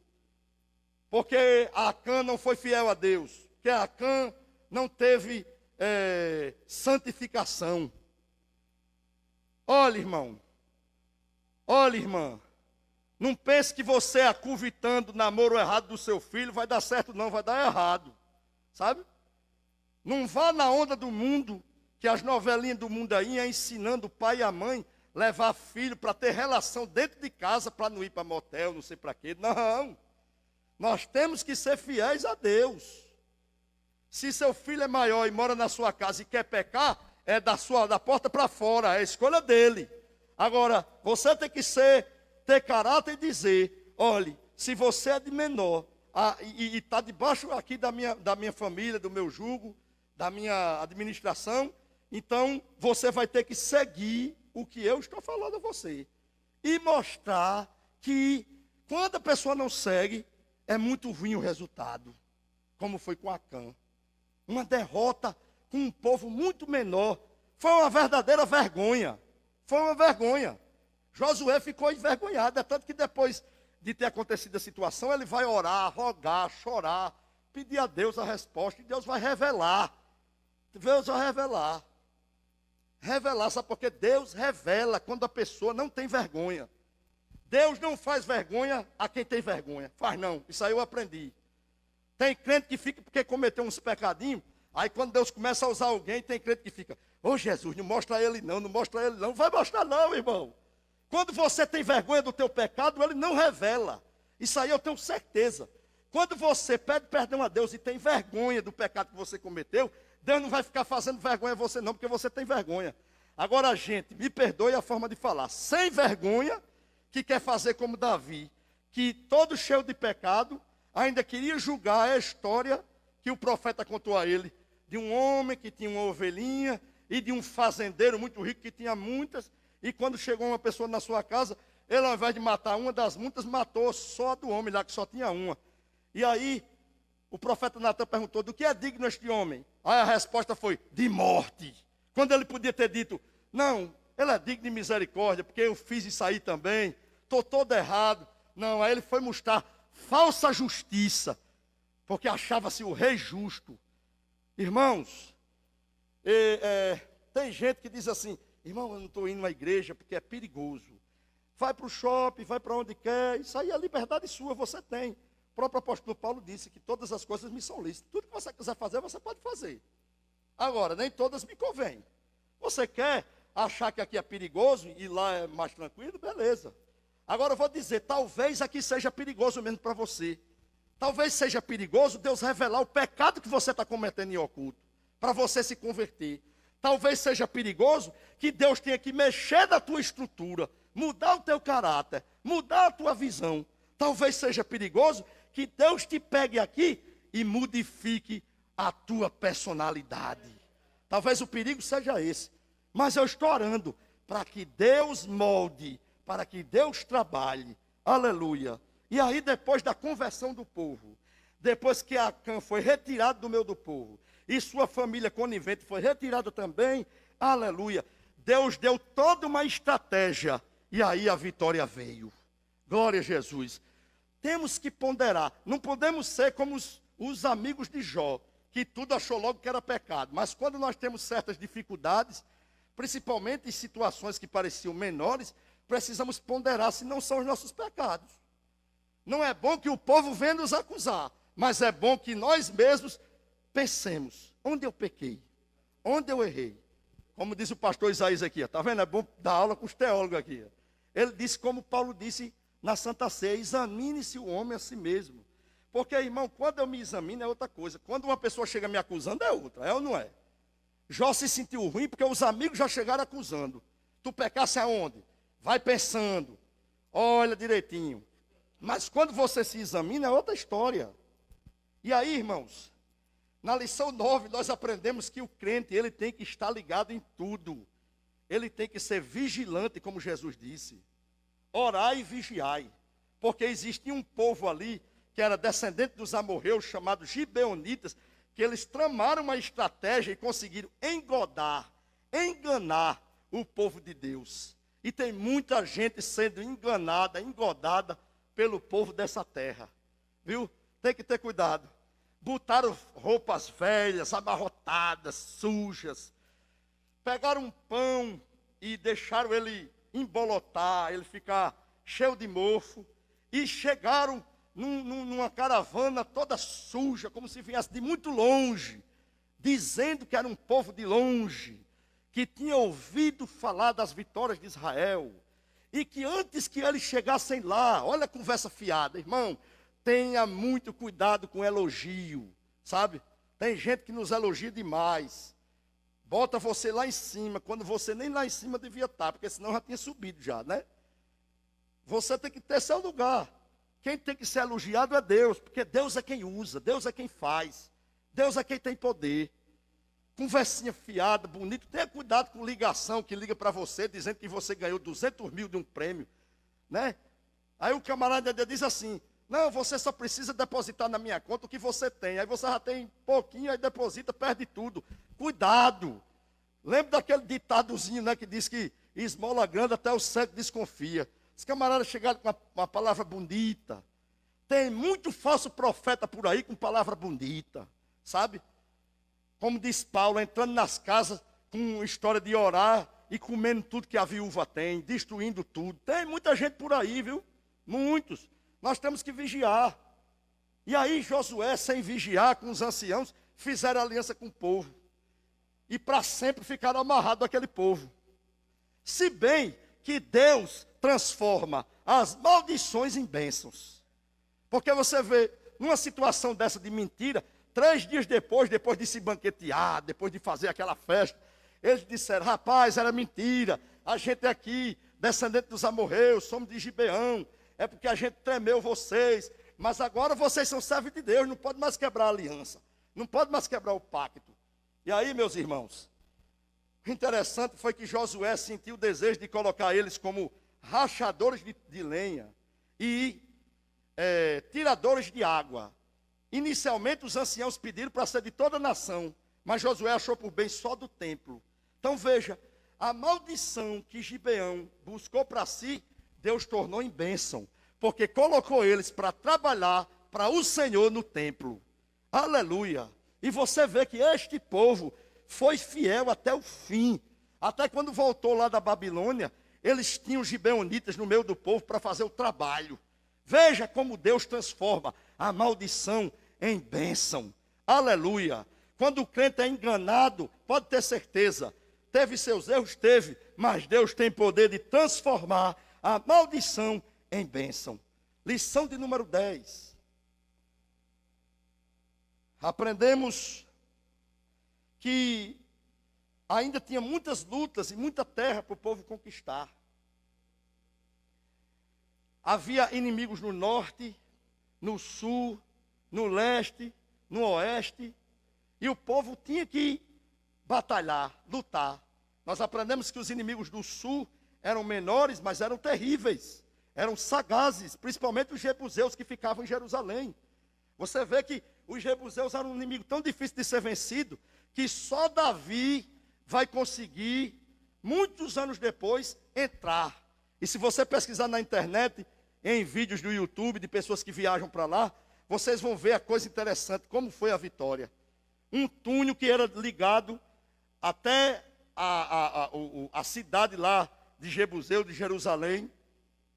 Porque Acã não foi fiel a Deus, porque Acã não teve santificação. Olha, irmão, olha, irmã, não pense que você acuvitando o namoro errado do seu filho vai dar certo, não, vai dar errado, sabe? Não vá na onda do mundo, que as novelinhas do mundo aí é ensinando o pai e a mãe levar filho para ter relação dentro de casa, para não ir para motel, não sei para quê. Não, nós temos que ser fiéis a Deus. Se seu filho é maior e mora na sua casa e quer pecar, é da porta para fora, é a escolha dele. Agora, você tem que ter caráter e dizer: olhe, se você é de menor e está debaixo aqui da minha família, do meu jugo, da minha administração, então você vai ter que seguir o que eu estou falando a você. E mostrar que quando a pessoa não segue, é muito ruim o resultado. Como foi com Acã. Uma derrota com um povo muito menor. Foi uma verdadeira vergonha. Foi uma vergonha. Josué ficou envergonhado. É tanto que depois de ter acontecido a situação, ele vai orar, rogar, chorar, pedir a Deus a resposta. E Deus vai revelar. Deus vai revelar. Revelar, sabe por quê? Deus revela quando a pessoa não tem vergonha. Deus não faz vergonha a quem tem vergonha. Faz não, isso aí eu aprendi. Tem crente que fica porque cometeu uns pecadinhos, aí quando Deus começa a usar alguém, tem crente que fica: ô Jesus, não mostra ele não, não mostra ele não. Não vai mostrar não, irmão. Quando você tem vergonha do teu pecado, ele não revela. Isso aí eu tenho certeza. Quando você pede perdão a Deus e tem vergonha do pecado que você cometeu, Deus não vai ficar fazendo vergonha a você não, porque você tem vergonha. Agora, gente, me perdoe a forma de falar. Sem vergonha, que quer fazer como Davi, que todo cheio de pecado, ainda queria julgar a história que o profeta contou a ele, de um homem que tinha uma ovelhinha, e de um fazendeiro muito rico que tinha muitas, e quando chegou uma pessoa na sua casa, ele ao invés de matar uma das muitas, matou só a do homem lá, que só tinha uma. E aí, o profeta Natan perguntou: do que é digno este homem? Aí a resposta foi: de morte. Quando ele podia ter dito: não, ele é digno de misericórdia, porque eu fiz isso aí também, estou todo errado. Não, aí ele foi mostrar falsa justiça, porque achava-se o rei justo. Irmãos, tem gente que diz assim: irmão, eu não estou indo à igreja porque é perigoso. Vai para o shopping, vai para onde quer, isso aí é liberdade sua, você tem. O próprio apóstolo Paulo disse que todas as coisas me são lícitas. Tudo que você quiser fazer, você pode fazer. Agora, nem todas me convêm. Você quer achar que aqui é perigoso e lá é mais tranquilo? Beleza. Agora eu vou dizer, talvez aqui seja perigoso mesmo para você. Talvez seja perigoso Deus revelar o pecado que você está cometendo em oculto, para você se converter. Talvez seja perigoso que Deus tenha que mexer na tua estrutura, mudar o teu caráter, mudar a tua visão. Talvez seja perigoso que Deus te pegue aqui e modifique a tua personalidade. Talvez o perigo seja esse. Mas eu estou orando para que Deus molde, para que Deus trabalhe. Aleluia. E aí depois da conversão do povo, depois que Acã foi retirado do meio do povo, e sua família conivente foi retirada também, aleluia, Deus deu toda uma estratégia, e aí a vitória veio. Glória a Jesus. Temos que ponderar, não podemos ser como os amigos de Jó, que tudo achou logo que era pecado. Mas quando nós temos certas dificuldades, principalmente em situações que pareciam menores, precisamos ponderar se não são os nossos pecados. Não é bom que o povo venha nos acusar, mas é bom que nós mesmos pensemos: onde eu pequei? Onde eu errei? Como diz o pastor Isaías aqui, está vendo? É bom dar aula com os teólogos aqui. Ele disse, como Paulo disse na Santa Ceia, examine-se o homem a si mesmo. Porque, irmão, quando eu me examino é outra coisa. Quando uma pessoa chega me acusando é outra, é ou não é? Jó se sentiu ruim porque os amigos já chegaram acusando. Tu pecasse aonde? Vai pensando, olha direitinho. Mas quando você se examina é outra história. E aí, irmãos, na lição 9 nós aprendemos que o crente ele tem que estar ligado em tudo. Ele tem que ser vigilante, como Jesus disse. Orai e vigiai. Porque existia um povo ali que era descendente dos amorreus, chamados gibeonitas, que eles tramaram uma estratégia e conseguiram enganar o povo de Deus. E tem muita gente sendo enganada, engodada pelo povo dessa terra. Viu? Tem que ter cuidado. Botaram roupas velhas, amarrotadas, sujas. Pegaram um pão e deixaram ele embolotar, ele ficar cheio de mofo. E chegaram numa caravana toda suja, como se viesse de muito longe, dizendo que era um povo de longe, que tinha ouvido falar das vitórias de Israel, e que antes que eles chegassem lá, olha a conversa fiada, irmão, tenha muito cuidado com elogio, sabe? Tem gente que nos elogia demais, bota você lá em cima, quando você nem lá em cima devia estar, porque senão já tinha subido já, né? Você tem que ter seu lugar. Quem tem que ser elogiado é Deus, porque Deus é quem usa, Deus é quem faz, Deus é quem tem poder. Conversinha fiada, bonito, tenha cuidado com ligação que liga para você, dizendo que você ganhou 200 mil de um prêmio, né? Aí o camarada diz assim, não, você só precisa depositar na minha conta o que você tem, aí você já tem pouquinho, aí deposita, perde tudo. Cuidado! Lembra daquele ditadozinho, né, que diz que esmola grande até o cego desconfia. Os camaradas chegaram com uma palavra bonita. Tem muito falso profeta por aí com palavra bonita, sabe? Como diz Paulo, entrando nas casas com história de orar e comendo tudo que a viúva tem, destruindo tudo. Tem muita gente por aí, viu? Muitos. Nós temos que vigiar. E aí Josué, sem vigiar com os anciãos, fizeram aliança com o povo. E para sempre ficaram amarrados àquele povo. Se bem que Deus transforma as maldições em bênçãos. Porque você vê, numa situação dessa de mentira, 3 dias depois de se banquetear, depois de fazer aquela festa, eles disseram, rapaz, era mentira, a gente é aqui, descendente dos amorreus, somos de Gibeão, é porque a gente tremeu vocês, mas agora vocês são servos de Deus, não pode mais quebrar a aliança, não pode mais quebrar o pacto. E aí, meus irmãos, o interessante foi que Josué sentiu o desejo de colocar eles como rachadores de lenha e tiradores de água. Inicialmente os anciãos pediram para ser de toda a nação, mas Josué achou por bem só do templo. Então veja, a maldição que Gibeão buscou para si, Deus tornou em bênção, porque colocou eles para trabalhar para o Senhor no templo. Aleluia! E você vê que este povo foi fiel até o fim. Até quando voltou lá da Babilônia, eles tinham os gibeonitas no meio do povo para fazer o trabalho. Veja como Deus transforma a maldição em bênção. Aleluia. Quando o crente é enganado, pode ter certeza, teve seus erros, teve, mas Deus tem poder de transformar a maldição em bênção. Lição de número 10. Aprendemos que ainda tinha muitas lutas e muita terra para o povo conquistar. Havia inimigos no norte, no sul, no leste, no oeste, e o povo tinha que batalhar, lutar. Nós aprendemos que os inimigos do sul eram menores, mas eram terríveis, eram sagazes, principalmente os jebuseus que ficavam em Jerusalém. Você vê que os jebuseus eram um inimigo tão difícil de ser vencido, que só Davi vai conseguir, muitos anos depois, entrar. E se você pesquisar na internet, em vídeos do YouTube, de pessoas que viajam para lá, vocês vão ver a coisa interessante, como foi a vitória. Um túnel que era ligado até a cidade lá de Jebuseu, de Jerusalém,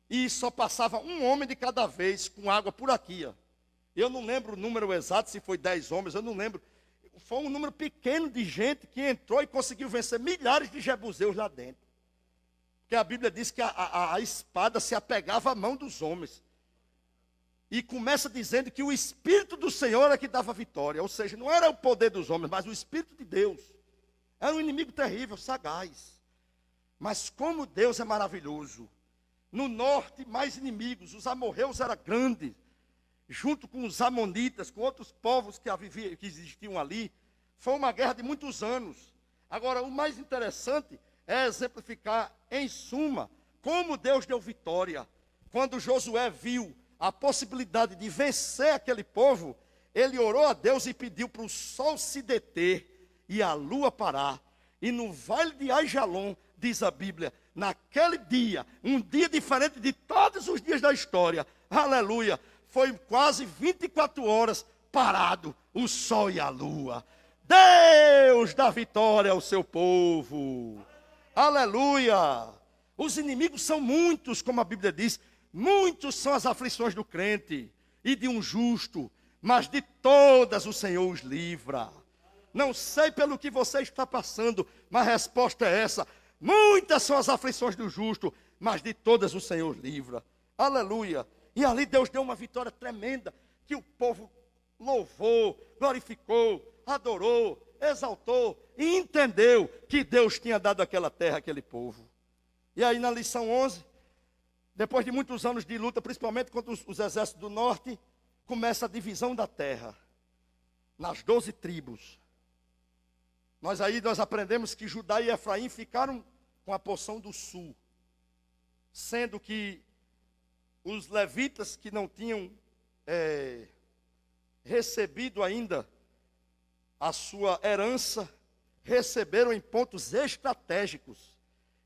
e só passava um homem de cada vez com água por aqui. Ó. Eu não lembro o número exato, se foi 10 homens, eu não lembro. foi um número pequeno de gente que entrou e conseguiu vencer milhares de jebuseus lá dentro. Porque a Bíblia diz que a espada se apegava à mão dos homens. E começa dizendo que o Espírito do Senhor é que dava vitória. Ou seja, não era o poder dos homens, mas o Espírito de Deus. Era um inimigo terrível, sagaz. Mas como Deus é maravilhoso. No norte, mais inimigos. Os amorreus eram grandes. Junto com os amonitas, com outros povos que existiam ali. Foi uma guerra de muitos anos. Agora, o mais interessante é exemplificar, em suma, como Deus deu vitória. Quando Josué viu a possibilidade de vencer aquele povo, ele orou a Deus e pediu para o sol se deter e a lua parar. E no vale de Aijalon, diz a Bíblia, naquele dia, um dia diferente de todos os dias da história, aleluia, foi quase 24 horas parado o sol e a lua. Deus dá vitória ao seu povo. Aleluia! Os inimigos são muitos, como a Bíblia diz. Muitos são as aflições do crente e de um justo, mas de todas o Senhor os livra. Não sei pelo que você está passando, mas a resposta é essa. Muitas são as aflições do justo, mas de todas o Senhor os livra. Aleluia! E ali Deus deu uma vitória tremenda, que o povo louvou, glorificou, adorou, exaltou e entendeu que Deus tinha dado aquela terra àquele povo. E aí na lição 11, depois de muitos anos de luta, principalmente contra os exércitos do norte, começa a divisão da terra, nas 12 tribos. Nós aprendemos que Judá e Efraim ficaram com a porção do sul, sendo que os levitas que não tinham recebido ainda a sua herança, receberam em pontos estratégicos,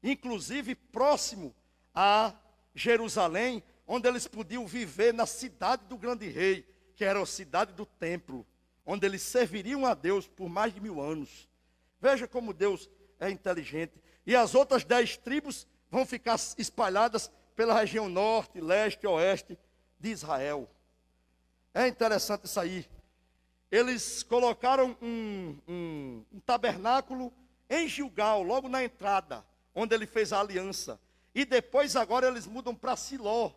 inclusive próximo a Jerusalém, onde eles podiam viver na cidade do grande rei, que era a cidade do templo, onde eles serviriam a Deus por mais de 1000 anos. Veja como Deus é inteligente. E as outras 10 tribos vão ficar espalhadas pela região norte, leste e oeste de Israel. É interessante isso aí. Eles colocaram um tabernáculo em Gilgal, logo na entrada, onde ele fez a aliança. E depois agora eles mudam para Siló,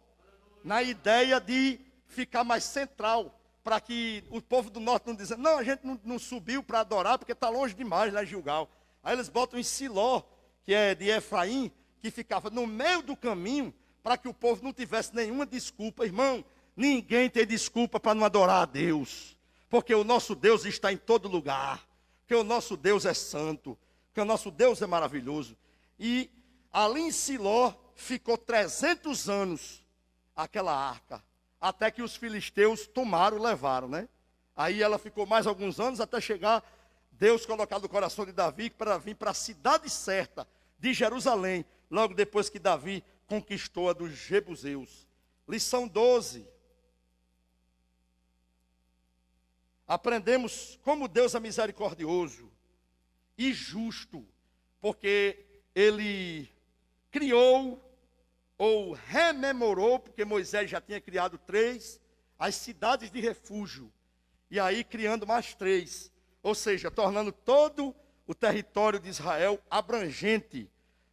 na ideia de ficar mais central, para que o povo do norte não diga, não, a gente não subiu para adorar, porque está longe demais lá em Gilgal. Aí eles botam em Siló, que é de Efraim, que ficava no meio do caminho, para que o povo não tivesse nenhuma desculpa. Irmão, ninguém tem desculpa para não adorar a Deus, porque o nosso Deus está em todo lugar, porque o nosso Deus é santo, porque o nosso Deus é maravilhoso. E ali em Siló ficou 300 anos aquela arca, até que os filisteus tomaram e levaram, né? Aí ela ficou mais alguns anos até chegar, Deus colocar no coração de Davi para vir para a cidade certa de Jerusalém, logo depois que Davi conquistou a dos jebuseus. Lição 12. Aprendemos como Deus é misericordioso e justo, porque Ele criou ou rememorou, porque Moisés já tinha criado 3, as cidades de refúgio, e aí criando mais 3, ou seja, tornando todo o território de Israel abrangente,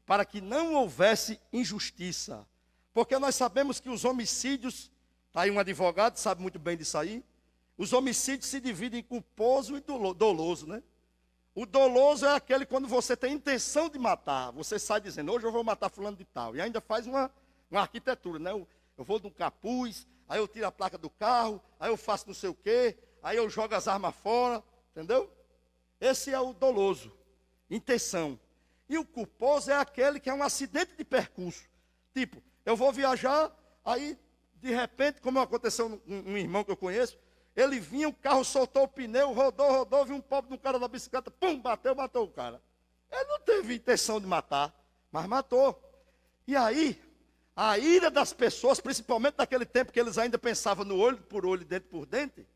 para que não houvesse injustiça, porque nós sabemos que os homicídios, está aí um advogado, sabe muito bem disso aí, os homicídios se dividem em culposo e doloso, né? O doloso é aquele quando você tem intenção de matar, você sai dizendo, hoje eu vou matar fulano de tal, e ainda faz uma arquitetura, né? Eu vou num capuz, aí eu tiro a placa do carro, aí eu faço não sei o quê, aí eu jogo as armas fora, entendeu? Esse é o doloso, intenção. E o culposo é aquele que é um acidente de percurso, tipo, eu vou viajar, aí de repente, como aconteceu um irmão que eu conheço, ele vinha, o carro soltou o pneu, rodou, viu um pobre do cara da bicicleta, pum, matou o cara. Ele não teve intenção de matar, mas matou. E aí, a ira das pessoas, principalmente naquele tempo que eles ainda pensavam no olho por olho, dente por dente,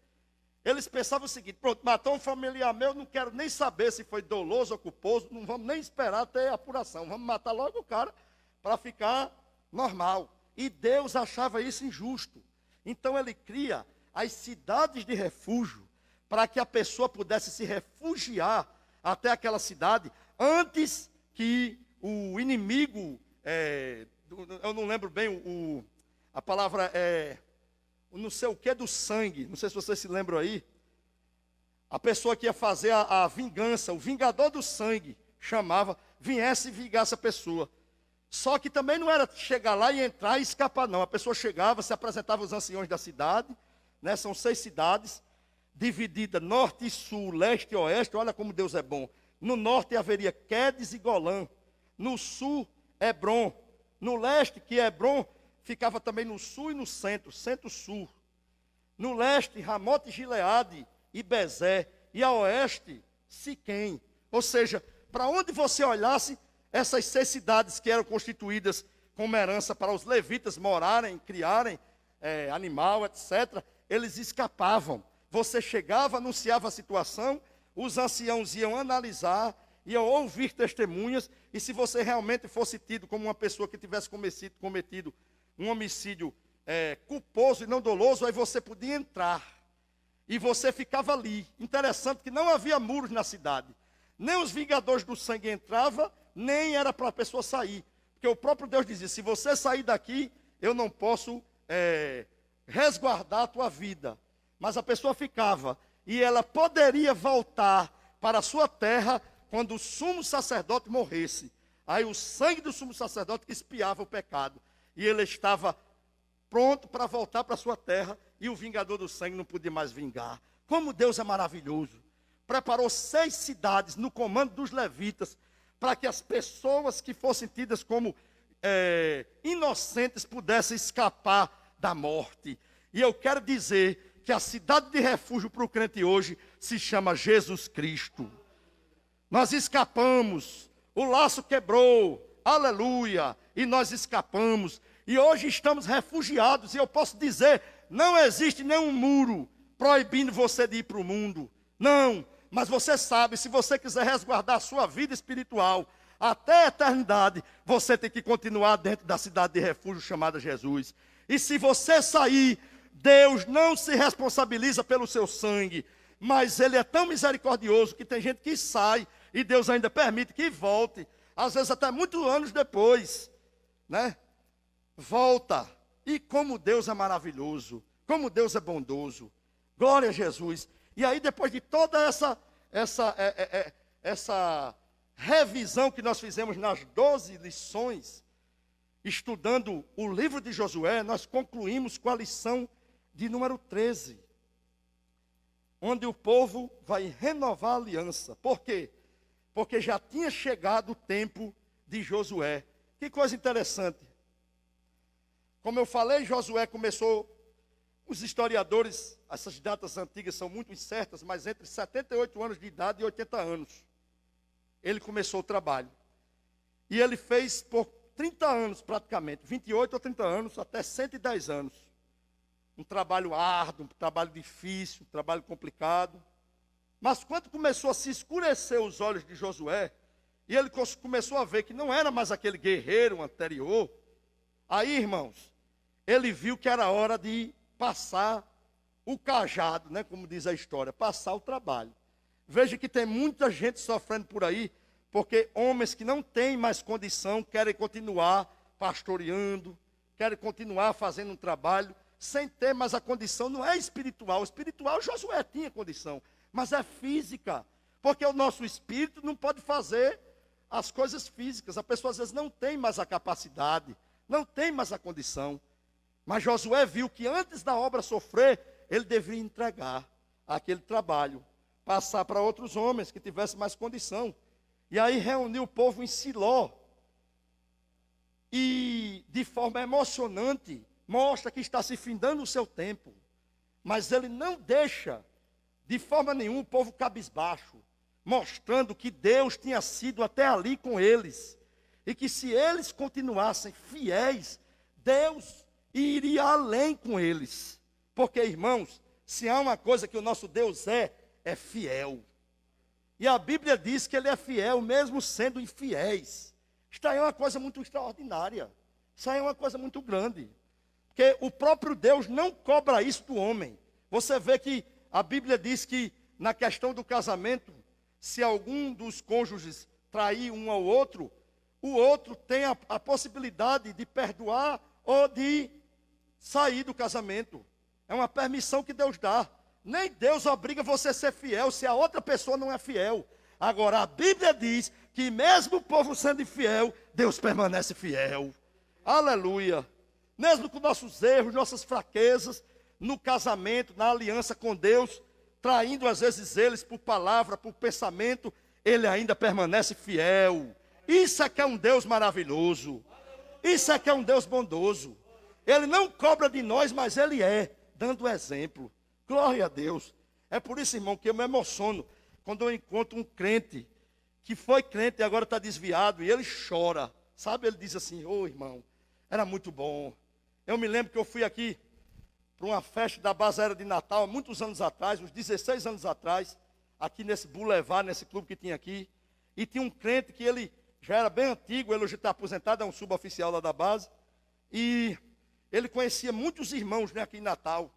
eles pensavam o seguinte, pronto, matou um familiar meu, não quero nem saber se foi doloso ou culposo, não vamos nem esperar ter apuração, vamos matar logo o cara para ficar normal. E Deus achava isso injusto. Então ele cria as cidades de refúgio, para que a pessoa pudesse se refugiar até aquela cidade, antes que o inimigo, eu não lembro bem, a palavra é, não sei o que do sangue, não sei se vocês se lembram aí, a pessoa que ia fazer a vingança, o vingador do sangue, chamava, viesse e vingasse a pessoa. Só que também não era chegar lá e entrar e escapar, não. A pessoa chegava, se apresentava aos anciões da cidade, né? São 6 cidades, divididas norte e sul, leste e oeste. Olha como Deus é bom. No norte haveria Quedes e Golã. No sul, Hebrom. No leste, que Hebrom ficava também no sul e no centro, centro-sul. No leste, Ramote e Gileade e Bezé. E a oeste, Siquém. Ou seja, para onde você olhasse, essas 6 cidades que eram constituídas como herança para os levitas morarem, criarem animal, etc., eles escapavam. Você chegava, anunciava a situação, os anciãos iam analisar, iam ouvir testemunhas, e se você realmente fosse tido como uma pessoa que tivesse cometido um homicídio culposo e não doloso, aí você podia entrar. E você ficava ali. Interessante que não havia muros na cidade. Nem os vingadores do sangue entravam, nem era para a pessoa sair. Porque o próprio Deus dizia, se você sair daqui, eu não posso resguardar a tua vida. Mas a pessoa ficava. E ela poderia voltar para a sua terra quando o sumo sacerdote morresse. Aí o sangue do sumo sacerdote expiava o pecado. E ele estava pronto para voltar para a sua terra. E o vingador do sangue não podia mais vingar. Como Deus é maravilhoso. Preparou 6 cidades no comando dos levitas, para que as pessoas que fossem tidas como inocentes pudessem escapar da morte. E eu quero dizer que a cidade de refúgio para o crente hoje se chama Jesus Cristo. Nós escapamos, o laço quebrou, aleluia, e nós escapamos. E hoje estamos refugiados, e eu posso dizer, não existe nenhum muro proibindo você de ir para o mundo. Não, mas você sabe, se você quiser resguardar a sua vida espiritual até a eternidade, você tem que continuar dentro da cidade de refúgio chamada Jesus. E se você sair, Deus não se responsabiliza pelo seu sangue, mas Ele é tão misericordioso que tem gente que sai e Deus ainda permite que volte, às vezes até muitos anos depois, né? Volta. E como Deus é maravilhoso, como Deus é bondoso. Glória a Jesus. E aí depois de toda essa revisão que nós fizemos nas 12 lições, estudando o livro de Josué, nós concluímos com a lição de número 13, onde o povo vai renovar a aliança. Por quê? Porque já tinha chegado o tempo de Josué. Que coisa interessante. Como eu falei, Josué começou, os historiadores, essas datas antigas são muito incertas, mas entre 78 anos de idade e 80 anos, ele começou o trabalho. E ele fez por 30 anos praticamente, 28 ou 30 anos, até 110 anos. Um trabalho árduo, um trabalho difícil, um trabalho complicado. Mas quando começou a se escurecer os olhos de Josué, e ele começou a ver que não era mais aquele guerreiro anterior, aí, irmãos, ele viu que era hora de passar o cajado, né, como diz a história, passar o trabalho. Veja que tem muita gente sofrendo por aí, porque homens que não têm mais condição querem continuar pastoreando, querem continuar fazendo um trabalho, sem ter mais a condição, não é espiritual. Espiritual, Josué tinha condição, mas é física, porque o nosso espírito não pode fazer as coisas físicas. A pessoa às vezes não tem mais a capacidade, não tem mais a condição. Mas Josué viu que antes da obra sofrer, ele devia entregar aquele trabalho, passar para outros homens que tivessem mais condição. E aí reuniu o povo em Siló. E de forma emocionante, mostra que está se findando o seu tempo. Mas ele não deixa, de forma nenhuma, o povo cabisbaixo, mostrando que Deus tinha sido até ali com eles. E que se eles continuassem fiéis, Deus iria além com eles. Porque, irmãos, se há uma coisa que o nosso Deus é fiel. E a Bíblia diz que Ele é fiel, mesmo sendo infiéis. Isto aí é uma coisa muito extraordinária. Isso aí é uma coisa muito grande. Porque o próprio Deus não cobra isso do homem. Você vê que A Bíblia diz que na questão do casamento, se algum dos cônjuges trair um ao outro, o outro tem a possibilidade de perdoar ou de sair do casamento. É uma permissão que Deus dá. Nem Deus obriga você a ser fiel se a outra pessoa não é fiel. Agora, a Bíblia diz que mesmo o povo sendo infiel, Deus permanece fiel. Aleluia. Mesmo com nossos erros, nossas fraquezas, no casamento, na aliança com Deus, traindo às vezes eles por palavra, por pensamento, Ele ainda permanece fiel. Isso é que é um Deus maravilhoso. Isso é que é um Deus bondoso. Ele não cobra de nós, mas Ele é, dando exemplo. Glória a Deus. É por isso, irmão, que eu me emociono quando eu encontro um crente que foi crente e agora está desviado e ele chora. Sabe, ele diz assim: ô irmão, era muito bom. Eu me lembro que eu fui aqui para uma festa da base aérea de Natal, há muitos anos atrás, uns 16 anos atrás, aqui nesse boulevard, nesse clube que tinha aqui. E tinha um crente que ele já era bem antigo, ele hoje está aposentado, é um suboficial lá da base. E ele conhecia muitos irmãos, né, aqui em Natal.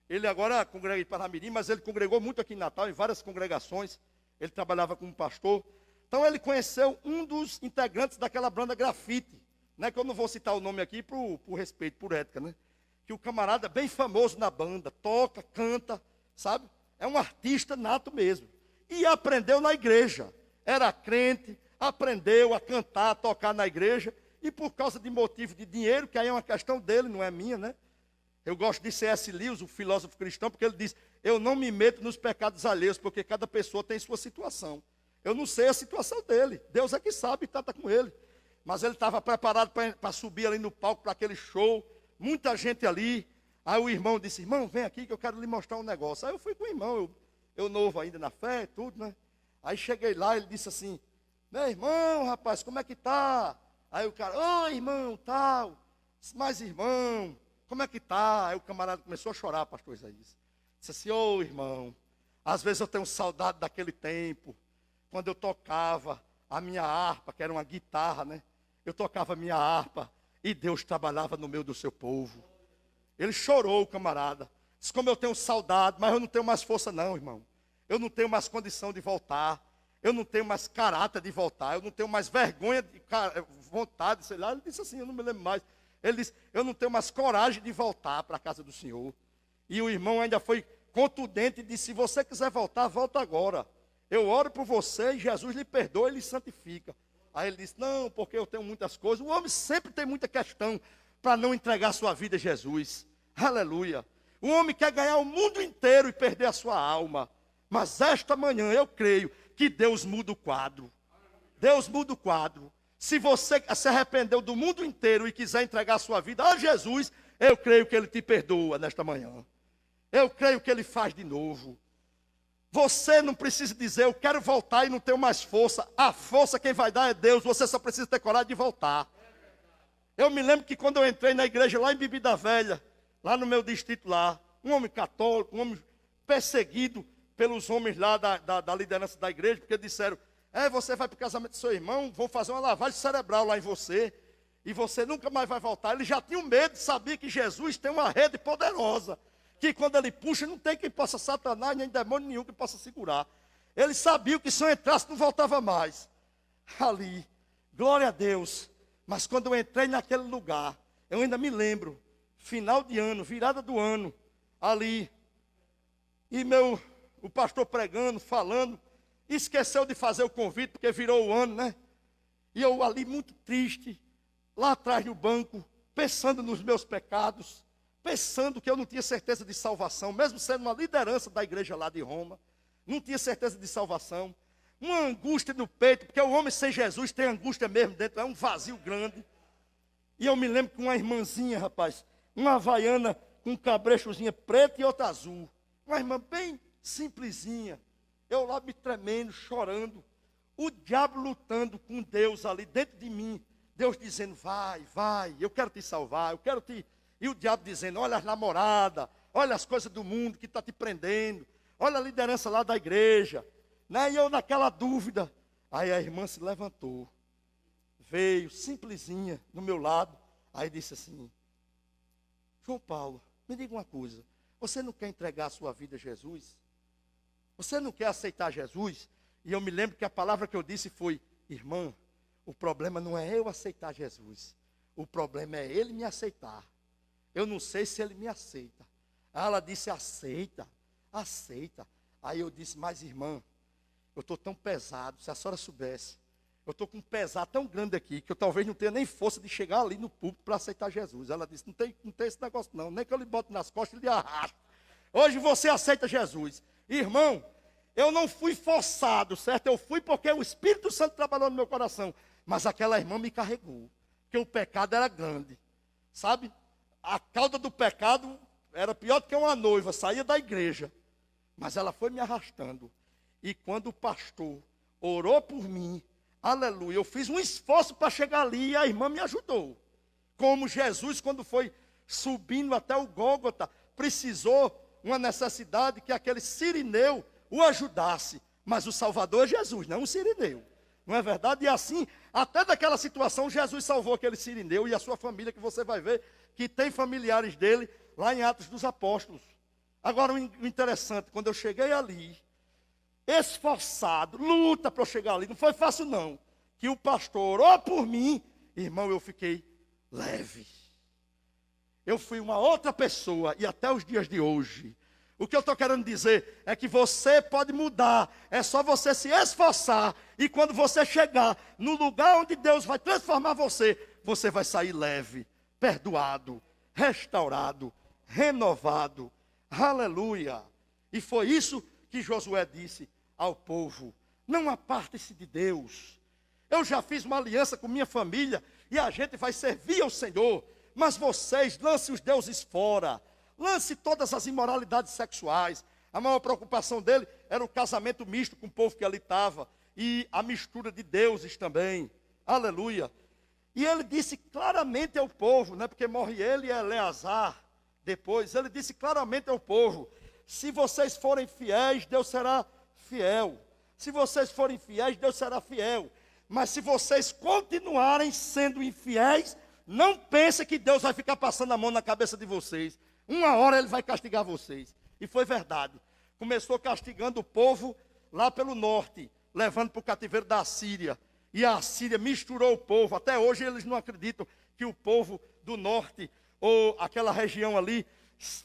Ele agora congrega em Parnamirim, mas ele congregou muito aqui em Natal, em várias congregações. Ele trabalhava como pastor. Então ele conheceu um dos integrantes daquela banda Grafite, né, que eu não vou citar o nome aqui por respeito, por ética, né? Que o camarada é bem famoso na banda, toca, canta, sabe? É um artista nato mesmo. E aprendeu na igreja. Era crente, aprendeu a cantar, a tocar na igreja. E por causa de motivo de dinheiro, que aí é uma questão dele, não é minha, né? Eu gosto de C.S. Lewis, o filósofo cristão, porque ele diz: eu não me meto nos pecados alheios, porque cada pessoa tem sua situação. Eu não sei a situação dele, Deus é que sabe e trata com ele. Mas ele estava preparado para subir ali no palco, para aquele show, muita gente ali. Aí o irmão disse: irmão, vem aqui que eu quero lhe mostrar um negócio. Aí eu fui com o irmão, eu novo ainda na fé e tudo, né? Aí cheguei lá, ele disse assim: meu irmão, rapaz, como é que tá? Aí o cara: ô irmão, tal. Mas irmão, como é que tá? Aí o camarada começou a chorar, pastor Isaías. Disse assim: ô irmão, às vezes eu tenho saudade daquele tempo, quando eu tocava a minha harpa, que era uma guitarra, né? Eu tocava a minha harpa e Deus trabalhava no meio do seu povo. Ele chorou, o camarada. Disse: como eu tenho saudade, mas eu não tenho mais força não, irmão. Eu não tenho mais condição de voltar. Eu não tenho mais caráter de voltar. Eu não tenho mais vergonha, vontade, sei lá. Ele disse assim, eu não me lembro mais. Ele disse: eu não tenho mais coragem de voltar para a casa do Senhor. E o irmão ainda foi contundente e disse: se você quiser voltar, volta agora. Eu oro por você e Jesus lhe perdoa e lhe santifica. Aí ele disse: não, porque eu tenho muitas coisas. O homem sempre tem muita questão para não entregar sua vida a Jesus. Aleluia. O homem quer ganhar o mundo inteiro e perder a sua alma. Mas esta manhã eu creio que Deus muda o quadro. Deus muda o quadro. Se você se arrependeu do mundo inteiro e quiser entregar a sua vida a Jesus, eu creio que Ele te perdoa nesta manhã. Eu creio que Ele faz de novo. Você não precisa dizer: eu quero voltar e não tenho mais força. A força quem vai dar é Deus. Você só precisa ter coragem de voltar. Eu me lembro que quando eu entrei na igreja lá em Bebida Velha, lá no meu distrito lá, um homem católico, um homem perseguido pelos homens lá da liderança da igreja, porque disseram: você vai para o casamento do seu irmão, vão fazer uma lavagem cerebral lá em você, e você nunca mais vai voltar. Ele já tinha medo, sabia que Jesus tem uma rede poderosa, que quando ele puxa, não tem quem possa, Satanás, nem demônio nenhum que possa segurar. Ele sabia que se eu entrasse, não voltava mais. Ali, glória a Deus. Mas quando eu entrei naquele lugar, eu ainda me lembro, final de ano, virada do ano, ali, e o pastor pregando, falando, esqueceu de fazer o convite, porque virou o ano, né? E eu ali muito triste, lá atrás no banco, pensando nos meus pecados, pensando que eu não tinha certeza de salvação, mesmo sendo uma liderança da igreja lá de Roma, não tinha certeza de salvação, uma angústia no peito, porque o homem sem Jesus tem angústia mesmo dentro, é um vazio grande. E eu me lembro que uma irmãzinha, rapaz, uma havaiana com um cabrechozinha preto e outra azul, uma irmã bem simplesinha, eu lá me tremendo, chorando, o diabo lutando com Deus ali dentro de mim, Deus dizendo: vai, eu quero te salvar, eu quero te... E o diabo dizendo: olha as namoradas, olha as coisas do mundo que está te prendendo, olha a liderança lá da igreja, né? E eu naquela dúvida, aí a irmã se levantou, veio simplesinha no meu lado, aí disse assim: João Paulo, me diga uma coisa, você não quer entregar a sua vida a Jesus? Você não quer aceitar Jesus? E eu me lembro que a palavra que eu disse foi: irmã, o problema não é eu aceitar Jesus. O problema é ele me aceitar. Eu não sei se ele me aceita. Aí ela disse: aceita, aceita. Aí eu disse: mas irmã, eu estou tão pesado, se a senhora soubesse. Eu estou com um pesar tão grande aqui, que eu talvez não tenha nem força de chegar ali no púlpito para aceitar Jesus. Ela disse: não tem esse negócio não, nem que eu lhe bote nas costas e lhe arrasto. Hoje você aceita Jesus. Irmão, eu não fui forçado, certo? Eu fui porque o Espírito Santo trabalhou no meu coração. Mas aquela irmã me carregou, porque o pecado era grande, sabe? A cauda do pecado era pior do que uma noiva, saía da igreja. Mas ela foi me arrastando. E quando o pastor orou por mim, aleluia, eu fiz um esforço para chegar ali e a irmã me ajudou. Como Jesus, quando foi subindo até o Gólgota, precisou uma necessidade que aquele sirineu o ajudasse. Mas o Salvador é Jesus, não o sirineu. Não é verdade? E assim, até daquela situação, Jesus salvou aquele sirineu e a sua família, que você vai ver que tem familiares dele lá em Atos dos Apóstolos. Agora, o interessante, quando eu cheguei ali, esforçado, luta para eu chegar ali, não foi fácil não, que o pastor orou por mim, irmão, eu fiquei leve. Eu fui uma outra pessoa, e até os dias de hoje, o que eu estou querendo dizer é que você pode mudar, é só você se esforçar, e quando você chegar no lugar onde Deus vai transformar você, você vai sair leve, perdoado, restaurado, renovado, aleluia. E foi isso que Josué disse ao povo: não aparte-se de Deus. Eu já fiz uma aliança com minha família, e a gente vai servir ao Senhor, mas vocês lancem os deuses fora, lance todas as imoralidades sexuais. A maior preocupação dele era o casamento misto com o povo que ali estava, e a mistura de deuses também, aleluia. E ele disse claramente ao povo, né, porque morre ele e Eleazar depois, ele disse claramente ao povo: se vocês forem fiéis, Deus será fiel. Se vocês forem fiéis, Deus será fiel. Mas se vocês continuarem sendo infiéis, não pense que Deus vai ficar passando a mão na cabeça de vocês. Uma hora ele vai castigar vocês. E foi verdade. Começou castigando o povo lá pelo norte, levando para o cativeiro da Assíria. E a Assíria misturou o povo. Até hoje eles não acreditam que o povo do norte, ou aquela região ali,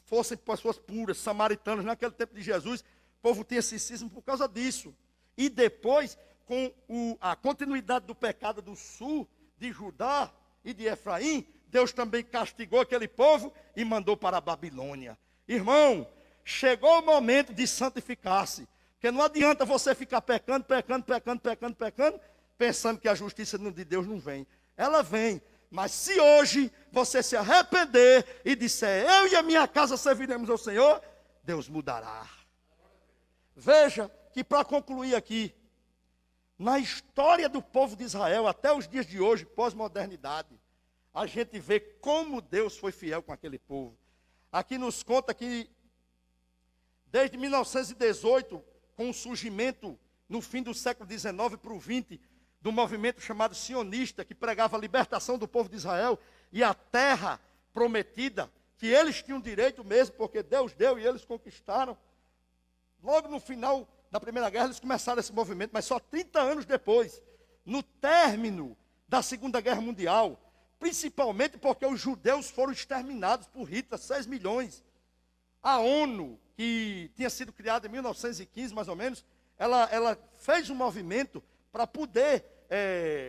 fossem pessoas puras, samaritanas. Naquele tempo de Jesus, o povo tinha esse cisma por causa disso. E depois, com a continuidade do pecado do sul, de Judá e de Efraim, Deus também castigou aquele povo e mandou para a Babilônia. Irmão, chegou o momento de santificar-se. Porque não adianta você ficar pecando, pensando que a justiça de Deus não vem. Ela vem. Mas se hoje você se arrepender e disser: eu e a minha casa serviremos ao Senhor, Deus mudará. Veja que, para concluir aqui, na história do povo de Israel, até os dias de hoje, pós-modernidade, a gente vê como Deus foi fiel com aquele povo. Aqui nos conta que, desde 1918, com o surgimento, no fim do século XIX para o XX, do movimento chamado sionista, que pregava a libertação do povo de Israel e a terra prometida, que eles tinham direito mesmo, porque Deus deu e eles conquistaram. Logo no final da Primeira Guerra, eles começaram esse movimento, mas só 30 anos depois, no término da Segunda Guerra Mundial, principalmente porque os judeus foram exterminados por Hitler, 6 milhões. A ONU, que tinha sido criada em 1915, mais ou menos, ela fez um movimento para poder,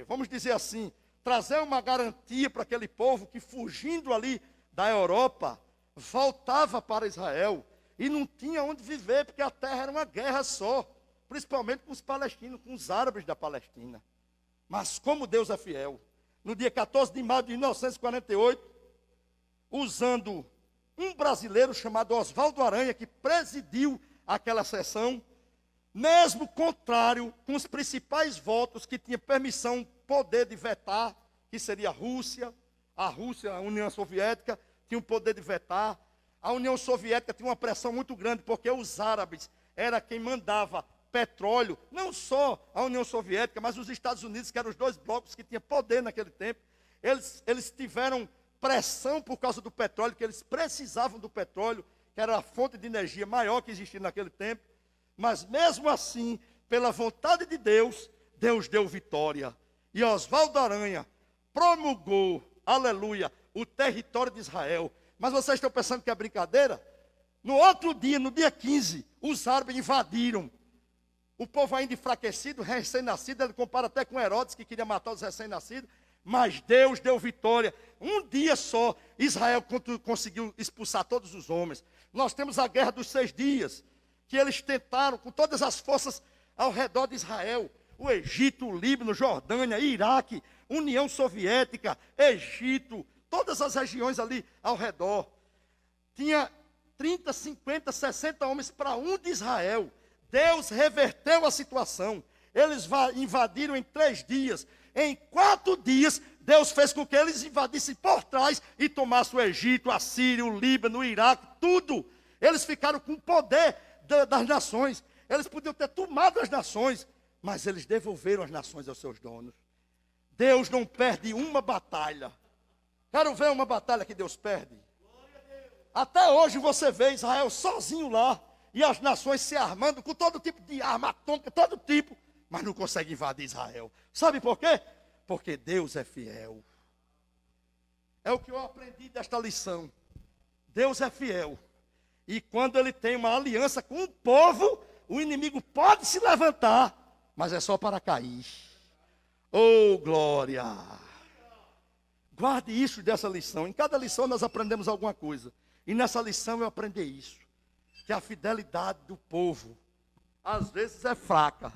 vamos dizer assim, trazer uma garantia para aquele povo que, fugindo ali da Europa, voltava para Israel e não tinha onde viver, porque a terra era uma guerra só, principalmente com os palestinos, com os árabes da Palestina. Mas como Deus é fiel, no dia 14 de maio de 1948, usando um brasileiro chamado Oswaldo Aranha, que presidiu aquela sessão, mesmo contrário com os principais votos que tinha permissão, poder de vetar, que seria a Rússia, a União Soviética, tinha o poder de vetar. A União Soviética tinha uma pressão muito grande, porque os árabes era quem mandava petróleo, não só a União Soviética, mas os Estados Unidos, que eram os dois blocos que tinham poder naquele tempo. Eles tiveram pressão por causa do petróleo, que eles precisavam do petróleo, que era a fonte de energia maior que existia naquele tempo. Mas mesmo assim, pela vontade de Deus, Deus deu vitória. E Oswaldo Aranha promulgou, aleluia, o território de Israel. Mas vocês estão pensando que é brincadeira? No outro dia, no dia 15, os árabes invadiram. O povo ainda enfraquecido, recém-nascido, ele compara até com Herodes, que queria matar os recém-nascidos. Mas Deus deu vitória. Um dia só, Israel conseguiu expulsar todos os homens. Nós temos a guerra dos 6 dias, que eles tentaram com todas as forças ao redor de Israel. O Egito, o Líbano, Jordânia, Iraque, União Soviética, Egito, todas as regiões ali ao redor. Tinha 30, 50, 60 homens para um de Israel. Deus reverteu a situação. Eles invadiram em 3 dias. Em 4 dias, Deus fez com que eles invadissem por trás e tomassem o Egito, a Síria, o Líbano, o Iraque, tudo. Eles ficaram com o poder das nações. Eles podiam ter tomado as nações, mas eles devolveram as nações aos seus donos. Deus não perde uma batalha. Quero ver uma batalha que Deus perde. Até hoje você vê Israel sozinho lá, e as nações se armando com todo tipo de arma atômica, todo tipo, mas não consegue invadir Israel. Sabe por quê? Porque Deus é fiel. É o que eu aprendi desta lição. Deus é fiel. E quando Ele tem uma aliança com o povo, o inimigo pode se levantar, mas é só para cair. Oh, glória! Guarde isso dessa lição. Em cada lição nós aprendemos alguma coisa. E nessa lição eu aprendi isso. Que a fidelidade do povo, às vezes é fraca.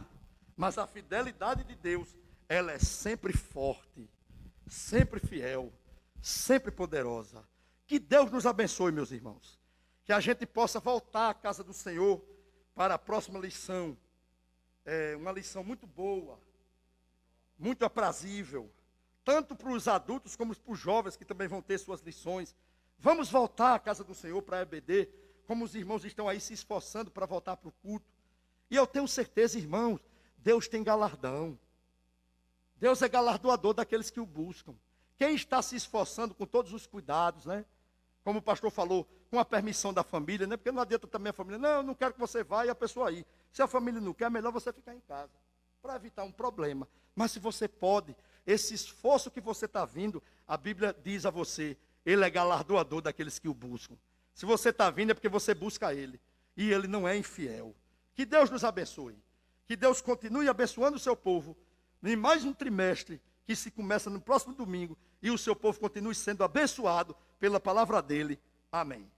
Mas a fidelidade de Deus, ela é sempre forte, sempre fiel, sempre poderosa. Que Deus nos abençoe, meus irmãos. Que a gente possa voltar à casa do Senhor para a próxima lição. É uma lição muito boa, muito aprazível, tanto para os adultos como para os jovens que também vão ter suas lições. Vamos voltar à casa do Senhor para a EBD, como os irmãos estão aí se esforçando para voltar para o culto. E eu tenho certeza, irmãos, Deus tem galardão. Deus é galardoador daqueles que o buscam. Quem está se esforçando com todos os cuidados, né? Como o pastor falou, com a permissão da família, né? Porque não adianta também a família, não, eu não quero que você vá e a pessoa ir. Se a família não quer, é melhor você ficar em casa, para evitar um problema. Mas se você pode, esse esforço que você está vindo, a Bíblia diz a você, Ele é galardoador daqueles que o buscam. Se você está vindo é porque você busca Ele. E Ele não é infiel. Que Deus nos abençoe. Que Deus continue abençoando o seu povo. Em mais um trimestre que se começa no próximo domingo. E o seu povo continue sendo abençoado pela palavra dEle. Amém.